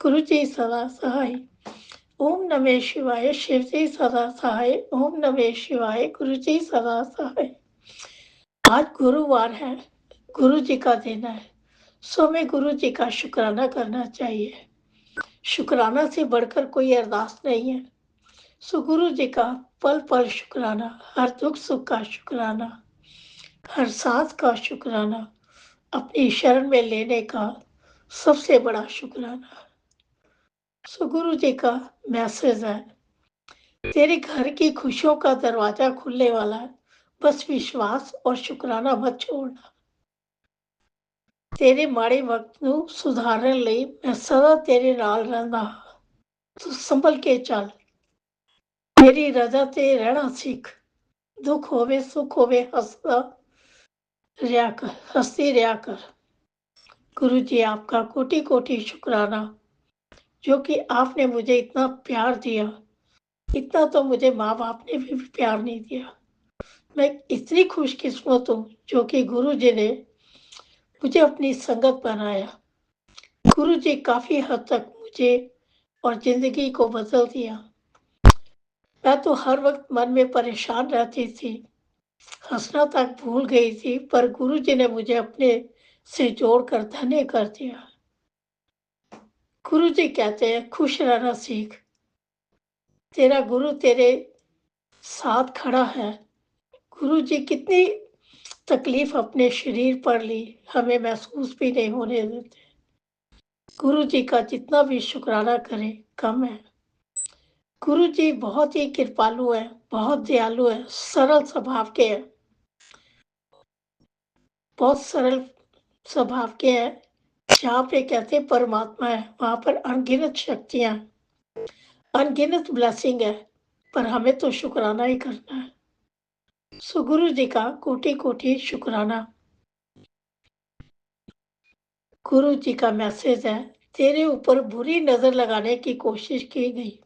गुरु जी सदा सहाय। ओम नमः शिवाय, शिव जी सदा सहाय। ओम नमः शिवाय, गुरु जी सदा सहाय। आज गुरुवार है, गुरु जी का दिन है, सो हमें गुरु जी का शुक्राना करना चाहिए। शुक्राना से बढ़कर कोई अरदास नहीं है। सो गुरु जी का पल पल शुक्राना, हर दुख सुख का शुक्राना, हर सांस का शुक्राना, अपनी शरण में लेने का सबसे बड़ा शुक्राना। सो गुरु जी का मैसेज है, तेरे घर की खुशियों का दरवाजा खुलने वाला है, बस विश्वास और शुक्राना मत छोड़ना। तेरे माड़े वक्त ਨੂੰ ਸੁਧਾਰਨ ਲਈ मैं सदा तेरे नाल रहंदा ਹਾਂ। तू संभल के चल, मेरी रजा ते रहना सीख। दुख होवे सुख होवे हंसता रिया कर, हंसती रिया कर। गुरु जी आपका कोटि कोटि शुक्राना, जो कि आपने मुझे इतना प्यार दिया। इतना तो मुझे माँ बाप ने भी प्यार नहीं दिया। मैं इतनी खुशकिस्मत हूँ जो कि गुरु जी ने मुझे अपनी संगत बनाया। गुरु जी काफी हद तक मुझे और जिंदगी को बदल दिया। मैं तो हर वक्त मन में परेशान रहती थी, हंसना तक भूल गई थी, पर गुरु जी ने मुझे अपने से जोड़कर धन्य कर दिया। गुरु जी कहते हैं खुश रहना सीख, तेरा गुरु तेरे साथ खड़ा है। गुरु जी कितनी तकलीफ अपने शरीर पर ली, हमें महसूस भी नहीं होने देते। गुरु जी का जितना भी शुक्राना करें कम है। गुरु जी बहुत ही कृपालु है, बहुत दयालु है, सरल स्वभाव के हैं, बहुत सरल स्वभाव के हैं। जहाँ पे कहते हैं परमात्मा है, वहां पर अनगिनत शक्तियां, अनगिनत ब्लेसिंग है, पर हमें तो शुक्राना ही करना है। सो गुरु जी का कोटि कोटि शुक्राना। गुरु जी का मैसेज है, तेरे ऊपर बुरी नजर लगाने की कोशिश की गई,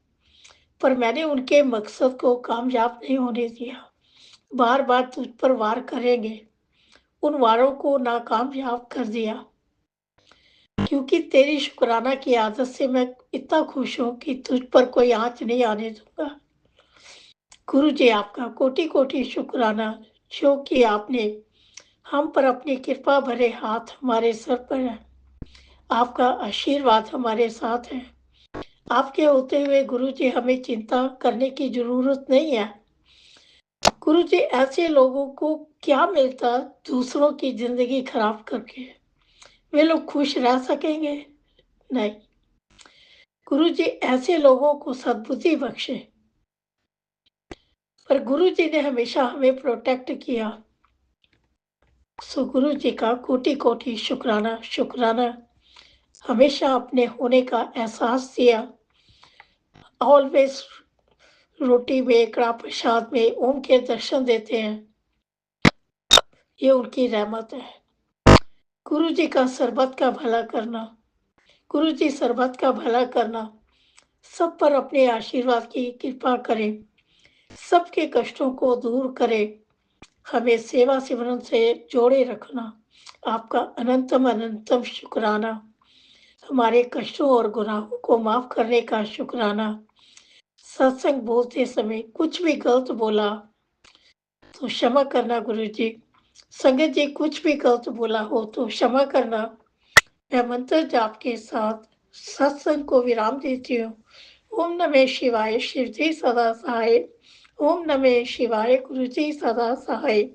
पर मैंने उनके मकसद को कामयाब नहीं होने दिया। बार बार तुझ पर वार करेंगे, उन वारों को नाकामयाब कर दिया, क्योंकि तेरी शुक्राना की आदत से मैं इतना खुश हूं कि तुझ पर कोई आंच नहीं आने दूंगा। गुरु जी आपका कोटि कोटि शुक्राना, जो कि आपने हम पर अपनी कृपा भरे हाथ हमारे सर पर है। आपका आशीर्वाद हमारे साथ है। आपके होते हुए गुरु जी हमें चिंता करने की जरूरत नहीं है। गुरु जी ऐसे लोगों को क्या मिलता दूसरों की जिंदगी खराब करके, वे लोग खुश रह सकेंगे? नहीं। गुरु जी ऐसे लोगों को सद्बुद्धि बख्शे, पर गुरु जी ने हमेशा हमें प्रोटेक्ट किया। सो गुरु जी का कोटि कोटि शुक्राना, शुक्राना। हमेशा अपने होने का एहसास दिया। ऑलवेज रोटी में, कड़ा प्रसाद में ओम के दर्शन देते हैं, ये उनकी रहमत है। गुरु जी का सरबत का भला करना, गुरु जी सरबत का भला करना, सब पर अपने आशीर्वाद की कृपा करें, सबके कष्टों को दूर करें, हमें सेवा सिमरन से जोड़े रखना। आपका अनंतम अनंतम शुक्राना। हमारे कष्टों और गुनाहों को माफ करने का शुक्राना। सत्संग बोलते समय कुछ भी गलत बोला तो क्षमा करना गुरु जी। संगत जी कुछ भी गलत बोला हो तो क्षमा करना। मैं मंत्र जाप के साथ सत्संग को विराम देती हूँ। ओम नमः शिवाय, शिव जी सदा सहाय। ओम नमः शिवाय, गुरु जी सदा सहाय।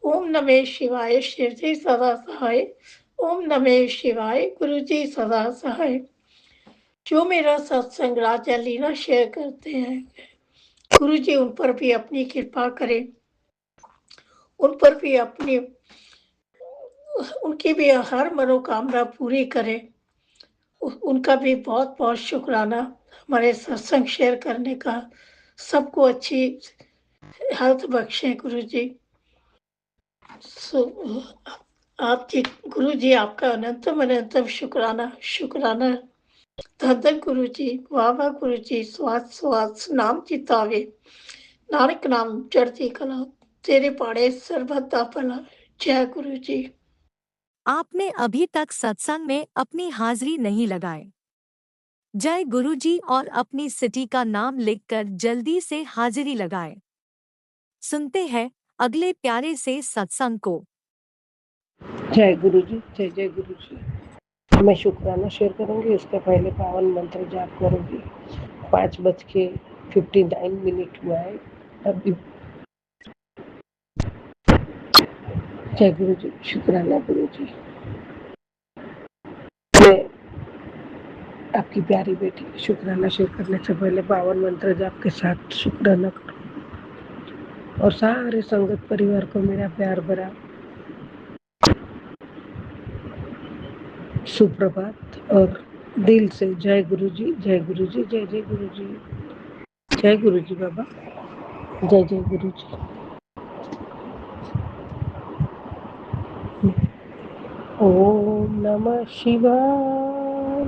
ओम नमः शिवाय, शिव जी सदा सहाय। ओम नमः शिवाय, गुरु जी सदा सहाय। जो मेरा सत्संग राजा लीला शेयर करते हैं, गुरु जी उन पर भी अपनी कृपा करें, उन पर भी अपनी उनकी भी हर मनोकामना पूरी करें। उनका भी बहुत बहुत शुक्राना हमारे सत्संग शेयर करने का। सबको अच्छी हेल्थ बख्शे गुरु जी। आपकी गुरु जी आपका अनंतम अनंतम शुक्राना शुक्राना। धन धन गुरु जी, वाह वाह गुरु जी, स्वाद स्वाद नाम चितावे, नानक नाम चढ़ती कला, तेरे पाड़े सर्वदा भला। जय गुरु जी। आपने अभी तक सत्संग में अपनी हाजिरी नहीं लगाई। जय गुरुजी और अपनी सिटी का नाम लिखकर जल्दी से हाजिरी लगाएं। सुनते हैं अगले प्यारे से सत्संग को। जय गुरु जी, जय जय गुरु जी। मैं शुक्राना शेयर करूंगी, उसके पहले पावन मंत्र जाप करूंगी। 5:59 हुआ है अभी। जय गुरु जी, शुक्राना गुरु जी। मैं आपकी प्यारी बेटी शुक्राना शेयर करने से पहले पावन मंत्र जाप के साथ शुक्राना करूं और सारे संगत परिवार को मेरा प्यार भरा सुप्रभात और दिल से जय गुरु जी, जय गुरु जी, जय जय गुरु जी, जय गुरु जी बाबा, जय जय गुरु जी। ओम नमः शिवाय,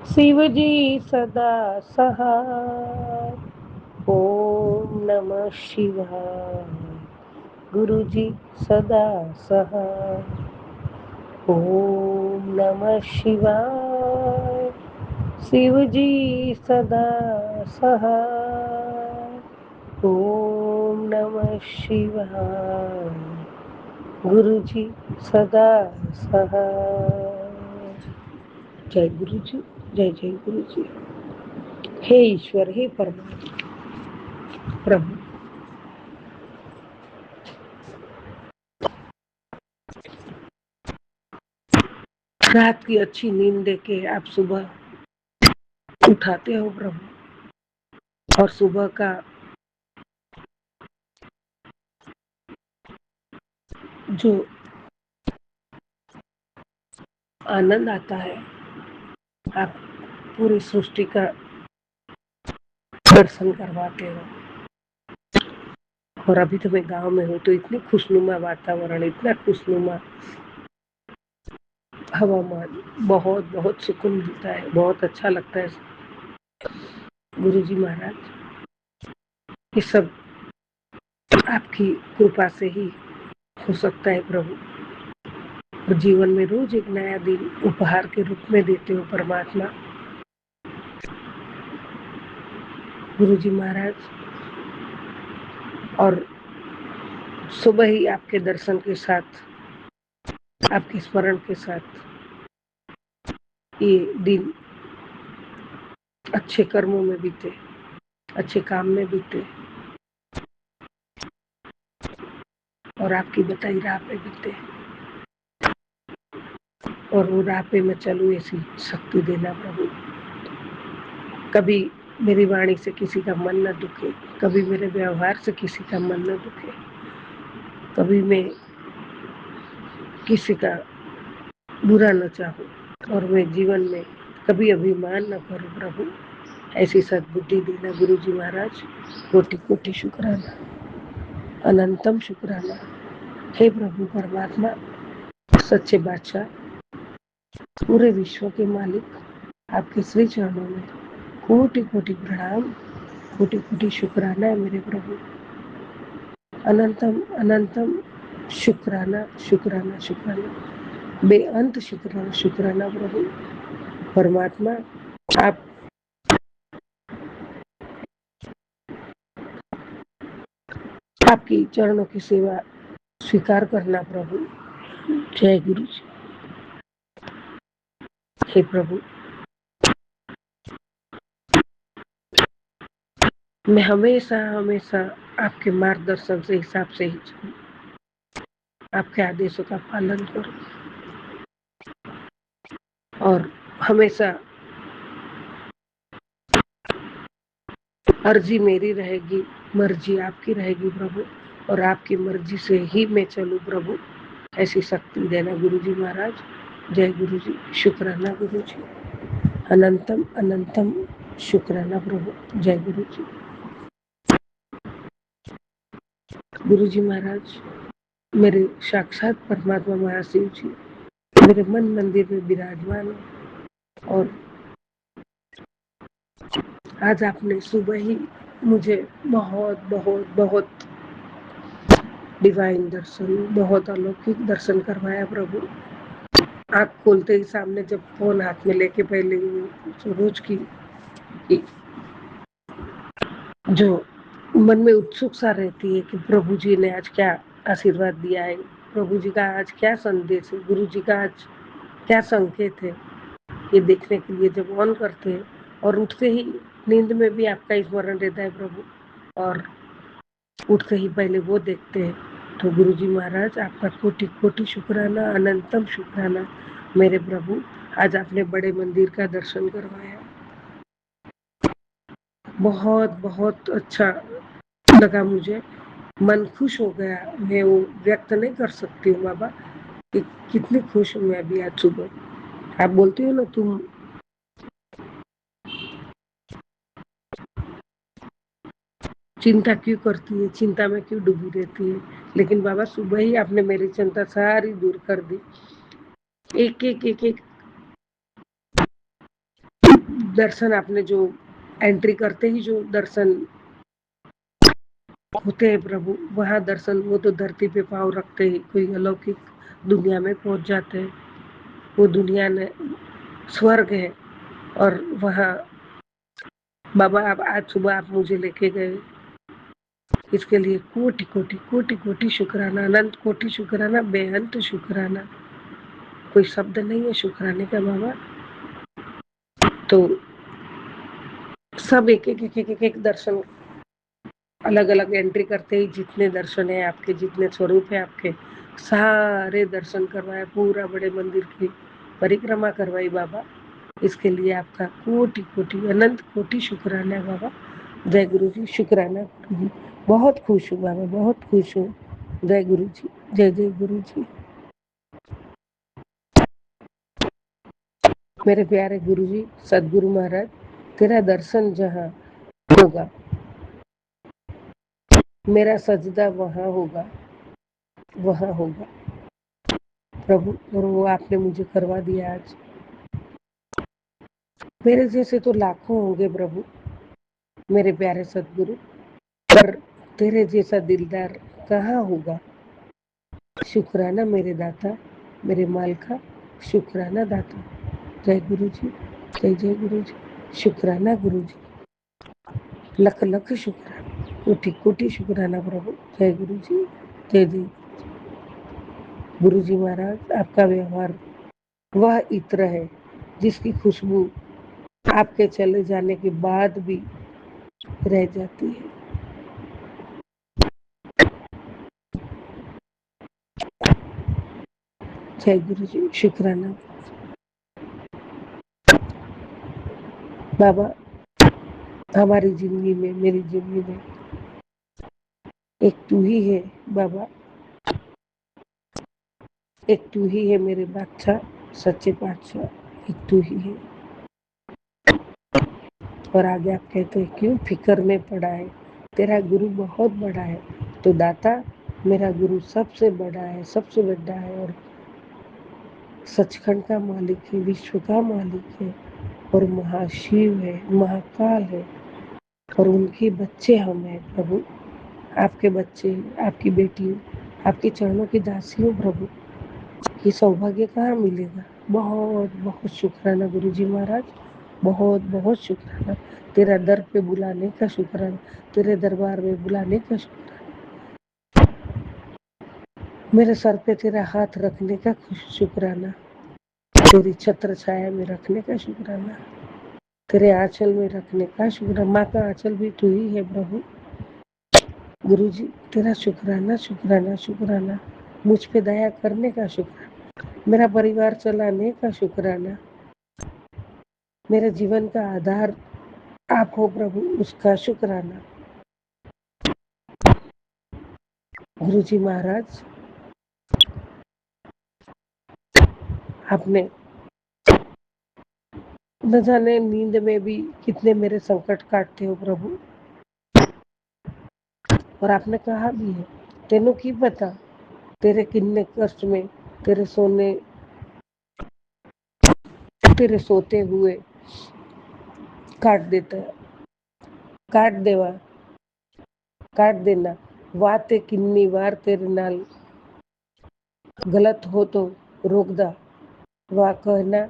शिव जी सदा सहाय। ओम नमः शिवाय, गुरु जी सदा सहाय। ओम नमः शिवाय, शिव जी सदा सहाय। ओम नमः शिवाय, गुरु जी सदा सहाय। जय गुरु जी, जय जय गुरु जी। हे ईश्वर, हे परमात्मा प्रभु, रात की अच्छी नींद देके आप सुबह उठाते हो प्रभु, और सुबह का जो आनंद आता है, आप पूरी सृष्टि का दर्शन करवाते हो। और अभी तो मैं गांव में हूँ, तो इतनी खुशनुमा वातावरण, इतना खुशनुमा हवामान, बहुत बहुत सुकून मिलता है, बहुत अच्छा लगता है। गुरु जी महाराज, ये सब आपकी कृपा से ही हो सकता है प्रभु। और जीवन में रोज एक नया दिन उपहार के रूप में देते हो परमात्मा। गुरु जी महाराज, और सुबह ही आपके दर्शन के साथ, आपके स्मरण के साथ ये दिन अच्छे कर्मों में बीते, अच्छे काम में बीते और आपकी बताई राह पे बीते। और वो राह पे मैं चलूं, ऐसी शक्ति देना प्रभु। कभी मेरी वाणी से किसी का मन न दुखे, कभी मेरे व्यवहार से किसी का मन न दुखे, कभी मैं किसी का बुरा न चाहूं, और मैं जीवन में कभी अभिमान न करूं प्रभु। ऐसी सद्बुद्धि देना गुरु जी महाराज। कोटि कोटि शुक्राना, अनंतम शुक्राना। हे प्रभु परमात्मा, सच्चे बादशाह, पूरे विश्व के मालिक, आपके श्री चरणों में कोटि कोटि प्रणाम, कोटि कोटि शुक्राना है मेरे प्रभु। अनंतम अनंतम शुक्राना शुक्राना शुक्राना, बेअंत शुक्राना शुक्राना प्रभु परमात्मा। आप आपकी चरणों की सेवा स्वीकार करना प्रभु। जय गुरु जी। हे प्रभु, मैं हमेशा हमेशा आपके मार्गदर्शन से, हिसाब से ही चलूं, आपके आदेशों का पालन करूं, और हमेशा अर्जी मेरी रहेगी, मर्जी आपकी रहेगी प्रभु, और आपकी मर्जी से ही मैं चलूं प्रभु। ऐसी शक्ति देना गुरु जी महाराज। जय गुरु जी, शुक्राना गुरु जी, अनंतम अनंतम शुक्राना प्रभु। जय गुरु जी। गुरु जी महाराज, मेरे साक्षात परमात्मा महाशिव जी मेरे मन मंदिर में विराजमान हो। और आज आपने सुबह ही मुझे बहुत बहुत बहुत डिवाइन दर्शन, बहुत अलौकिक दर्शन करवाया प्रभु। आँख खोलते ही सामने जब फोन हाथ में लेके पहले रोज की जो मन में उत्सुकता रहती है कि प्रभु जी ने आज क्या आशीर्वाद दिया है, प्रभु जी का आज क्या संदेश है, गुरु जी का आज क्या संकेत है, ये देखने के लिए जब ऑन करते हैं और उठते ही नींद में भी आपका स्मरण रहता है प्रभु, और उठते ही पहले वो देखते हैं, तो गुरु जी महाराज आपका कोटि कोटि शुक्राना, अनंतम शुक्राना मेरे प्रभु। आज आपने बड़े मंदिर का दर्शन करवाया, बहुत बहुत अच्छा लगा मुझे, मन खुश हो गया। मैं वो व्यक्त नहीं कर सकती हूँ बाबा कि कितनी खुश हूँ मैं अभी आज सुबह। आप बोलते हो ना तुम चिंता क्यों करती है, चिंता में क्यों डूबी रहती है, लेकिन बाबा सुबह ही आपने मेरी चिंता सारी दूर कर दी। एक एक एक एक दर्शन आपने जो एंट्री करते ही जो दर्शन होते हैं प्रभु, वहाँ दर्शन, वो तो धरती पे पाँव रखते ही कोई अलौकिक दुनिया में पहुंच जाते हैं। वो दुनिया ने स्वर्ग है, और वहाँ बाबा आप आज सुबह आप मुझे लेके गए, इसके लिए कोटि कोटि कोटि कोटि शुक्राना, अनंत कोटि शुक्राना, बेअंत शुक्राना। कोई शब्द नहीं है शुक्राने का बाबा। तो सब एक एक एक एक एक, एक दर्शन अलग अलग एंट्री करते ही जितने दर्शन है आपके, जितने स्वरूप है आपके, सारे दर्शन करवाया, पूरा बड़े मंदिर की परिक्रमा करवाई बाबा। इसके लिए आपका कोटि कोटि अनंत कोटि शुक्राना बाबा। जय गुरु जी, शुक्राना गुरु जी। बहुत खुश हूँ बाबा, बहुत खुश हूँ। जय गुरु जी, जय जय गुरु जी। मेरे प्यारे गुरु जी, सदगुरु महाराज, तेरा दर्शन जहाँ होगा मेरा सजदा वहाँ होगा, वहाँ होगा प्रभु। और वो आपने मुझे करवा दिया आज। मेरे जैसे तो लाखों होंगे प्रभु मेरे प्यारे सदगुरु, पर तेरे जैसा दिलदार कहाँ होगा। शुक्राना मेरे दाता, मेरे मालिका, शुक्राना दाता। जय गुरु जी, जय जय गुरु जी। शुक्राना गुरु जी, लख लख शुक्राना, कोटि कोटि शुक्राना प्रभु। जय गुरु जी, जय जय गुरु जी महाराज। आपका व्यवहार वह इत्र है जिसकी खुशबू आपके चले जाने के बाद भी रह जाती है। जय गुरु जी, शुक्राना बाबा। हमारी जिंदगी में, मेरी जिंदगी में एक तू ही है बाबा, एक तू ही है मेरे बादशाह, सच्चे बादशाह, एक तू ही है। और आगे आप कहते हैं क्यों फिक्र में पड़ा है, तेरा गुरु बहुत बड़ा है। तो दाता, मेरा गुरु सबसे बड़ा है, सबसे बड़ा है, और सचखंड का मालिक है, विश्व का मालिक है, और महाशिव है, महाकाल है, और उनके बच्चे हम हैं प्रभु। आपके बच्चे, आपकी बेटी, आपके चरणों की दासी हूँ प्रभु। ये सौभाग्य कहाँ मिलेगा। बहुत बहुत शुक्राना गुरु जी महाराज, बहुत बहुत शुक्राना। तेरा दर पे बुलाने का शुक्राना, तेरे दरबार में बुलाने का शुक्राना, मेरे सर पे तेरा हाथ रखने का शुक्राना, तेरी छत्र छाया में रखने का शुक्राना, तेरे आंचल में रखने का शुक्राना। माँ का आंचल भी तू ही है प्रभु। गुरु जी तेरा शुक्राना शुक्राना शुक्राना। मुझ पे दया करने का शुक्राना, मेरा परिवार चलाने का शुक्राना, मेरे जीवन का आधार आप हो प्रभु, उसका शुक्राना। गुरु जी महाराज, आपने न जाने नींद में भी कितने मेरे संकट काटते हो प्रभु, और आपने कहा भी है तेनों की पता तेरे किन्ने कष्ट में तेरे सोते हुए काट देता है, काट देना। वाते किन्नी बार तेरे नाल गलत हो तो रोक दा। वाह कहना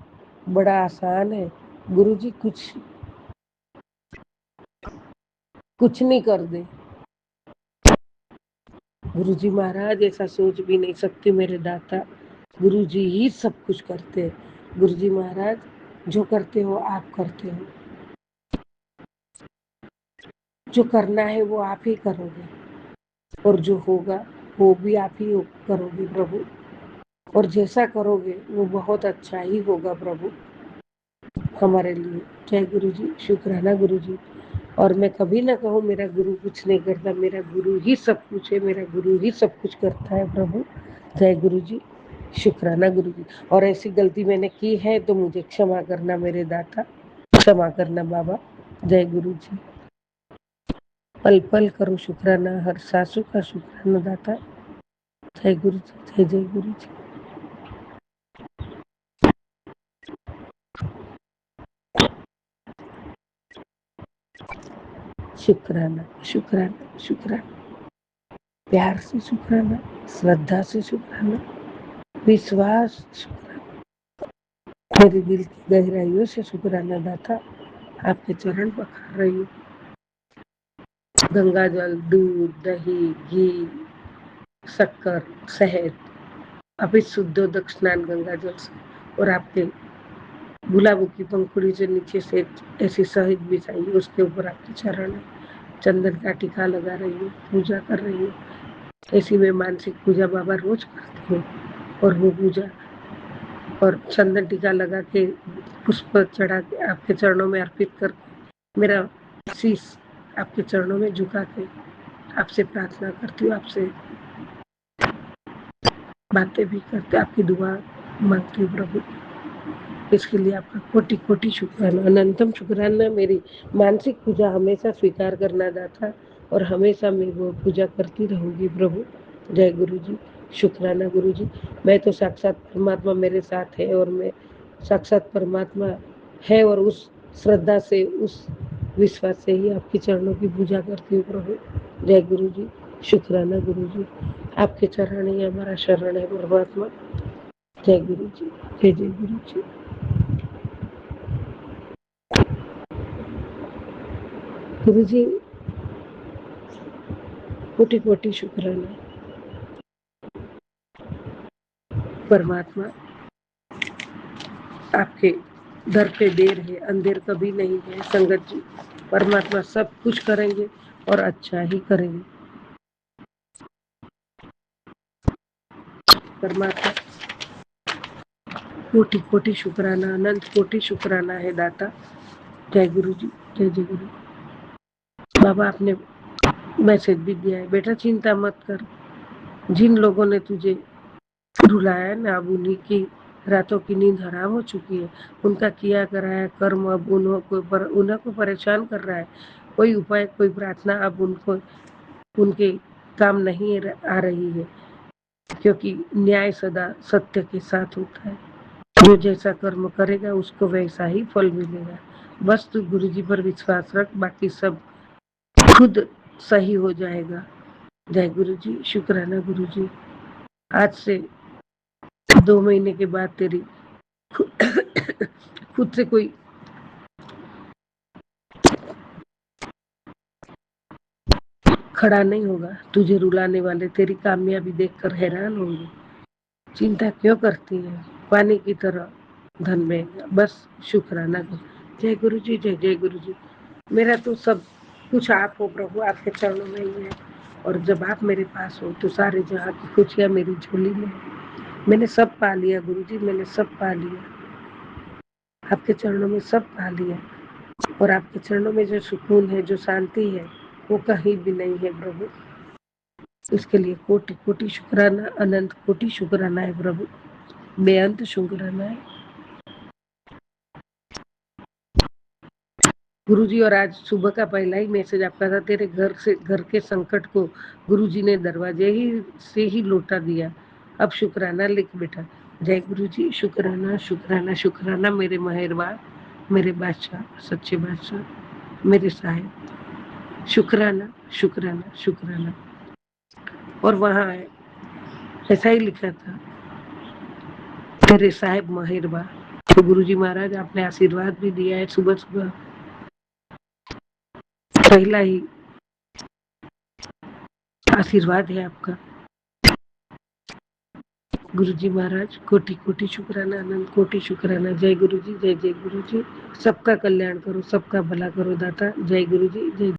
बड़ा आसान है, गुरुजी कुछ नहीं कर दे। गुरुजी महाराज ऐसा सोच भी नहीं सकते मेरे दाता, गुरुजी ही सब कुछ करते हैं। गुरुजी महाराज जो करते हो आप करते हो, जो करना है वो आप ही करोगे और जो होगा वो भी आप ही करोगे प्रभु, और जैसा करोगे वो बहुत अच्छा ही होगा प्रभु हमारे लिए। जय गुरुजी, शुक्राना गुरुजी। और मैं कभी ना कहूँ मेरा गुरु कुछ नहीं करता, मेरा गुरु ही सब कुछ है, मेरा गुरु ही सब कुछ करता है प्रभु। जय गुरुजी, शुक्राना गुरुजी। और ऐसी गलती मैंने की है तो मुझे क्षमा करना मेरे दाता, क्षमा करना बाबा। जय गुरुजी। पल पल करो शुक्राना, हर सासू का शुक्राना दाता। जय गुरुजी, जय जय गुरुजी। शुक्राना शुक्राना शुक्राना, प्यार से शुक्राना, श्रद्धा से शुक्राना, विश्वास शुक्राना, मेरे दिल की गहराइयों से शुक्राना दाता। आपके चरण पखार रही हूँ। गंगा जल, दूध, दही, घी, शक्कर, शहद, अभी शुद्धोदक स्नान गंगा जल से, और आपके गुलाबों की पंखुड़ी से नीचे से ऐसी शहद बिछाई, उसके ऊपर आपके चरण है। चंदन का टीका लगा रही हूँ, पूजा कर रही हूँ। ऐसी मैं मानसिक पूजा बाबा रोज करती हूँ, और वो पूजा और चंदन टीका लगा के पुष्प चढ़ा के आपके चरणों में अर्पित कर, मेरा शीश आपके चरणों में झुका के आपसे प्रार्थना करती हूँ, आपसे बातें भी करते, आपकी दुआ मांगती हूँ प्रभु। इसके लिए आपका कोटि कोटि शुक्राना, अनंतम शुक्राना। मेरी मानसिक पूजा हमेशा स्वीकार करना दाता, और हमेशा मैं वो पूजा करती रहूंगी प्रभु। जय गुरु जी, शुक्राना गुरु जी। मैं तो साक्षात परमात्मा मेरे साथ है, और मैं साक्षात परमात्मा है, और उस श्रद्धा से, उस विश्वास से ही आपके चरणों की पूजा करती हूँ प्रभु। जय गुरु जी, शुक्राना गुरु जी। आपके चरण ही हमारा शरण है परमात्मा। जय गुरु जी, जय जय गुरु जी। गुरु जी कोटि कोटि शुक्राना। परमात्मा आपके दर पे देर है, अंधेर कभी नहीं है संगत जी। परमात्मा सब कुछ करेंगे और अच्छा ही करेंगे। परमात्मा कोटि कोटि शुक्राना, अनंत कोटि शुक्राना है दाता। जय गुरु जी, जय जय गुरु। बाबा आपने मैसेज भी दिया है, बेटा चिंता मत कर, जिन लोगों ने तुझे रुलाया है ना, अब उन्हीं की रातों की नींद हराम हो चुकी है। उनका किया कराया कर्म अब उन्हें को परेशान कर रहा है। कोई उपाय, कोई प्रार्थना अब उनको उनके काम नहीं आ रही है, क्योंकि न्याय सदा सत्य के साथ होता है। जो जैसा कर्म करेगा उसको वैसा ही फल मिलेगा। बस तू गुरु जी पर विश्वास रख, बाकी सब खुद सही हो जाएगा। जय गुरु जी, शुक्राना गुरु जी। आज से 2 महीने के बाद तेरी खुद से कोई खड़ा नहीं होगा। तुझे रुलाने वाले तेरी कामयाबी देखकर हैरान होंगे। चिंता क्यों करती है, पानी की तरह धन में, बस शुक्राना कर। जय गुरु जी, जय जय गुरु जी। मेरा तो सब कुछ आप हो प्रभु, आपके चरणों में ही है, और जब आप मेरे पास हो तो सारे जहाँ की खुशियाँ मेरी झोली में है। मैंने सब पा लिया गुरु जी, मैंने सब पा लिया, आपके चरणों में सब पा लिया। और आपके चरणों में जो सुकून है, जो शांति है, वो कहीं भी नहीं है प्रभु। इसके लिए कोटि कोटि शुक्राना, अनंत कोटि शुक्राना है प्रभु, बेअंत शुक्राना है। गुरुजी और आज सुबह का पहला ही मैसेज आपका था, तेरे घर के संकट को गुरुजी ने दरवाजे ही से ही लौटा दिया। अब शुक्राना लिख बेटा। जय गुरुजी। शुक्राना शुक्राना शुक्राना मेरे मेहरबान, मेरे बादशाह, सच्चे बादशाह, मेरे साहिब। शुक्राना शुक्राना शुक्राना। और वहाँ ऐसा ही लिखा था, मेरे साहिब मेहरबान। तो गुरुजी महाराज आपने आशीर्वाद भी दिया है सुबह सुबह, पहला ही आशीर्वाद है आपका। गुरुजी महाराज कोटि कोटि शुक्राना, अनंत कोटि शुक्राना। जय गुरुजी, जय जय गुरुजी। सबका कल्याण करो, सबका भला करो दाता। जय गुरुजी, जय।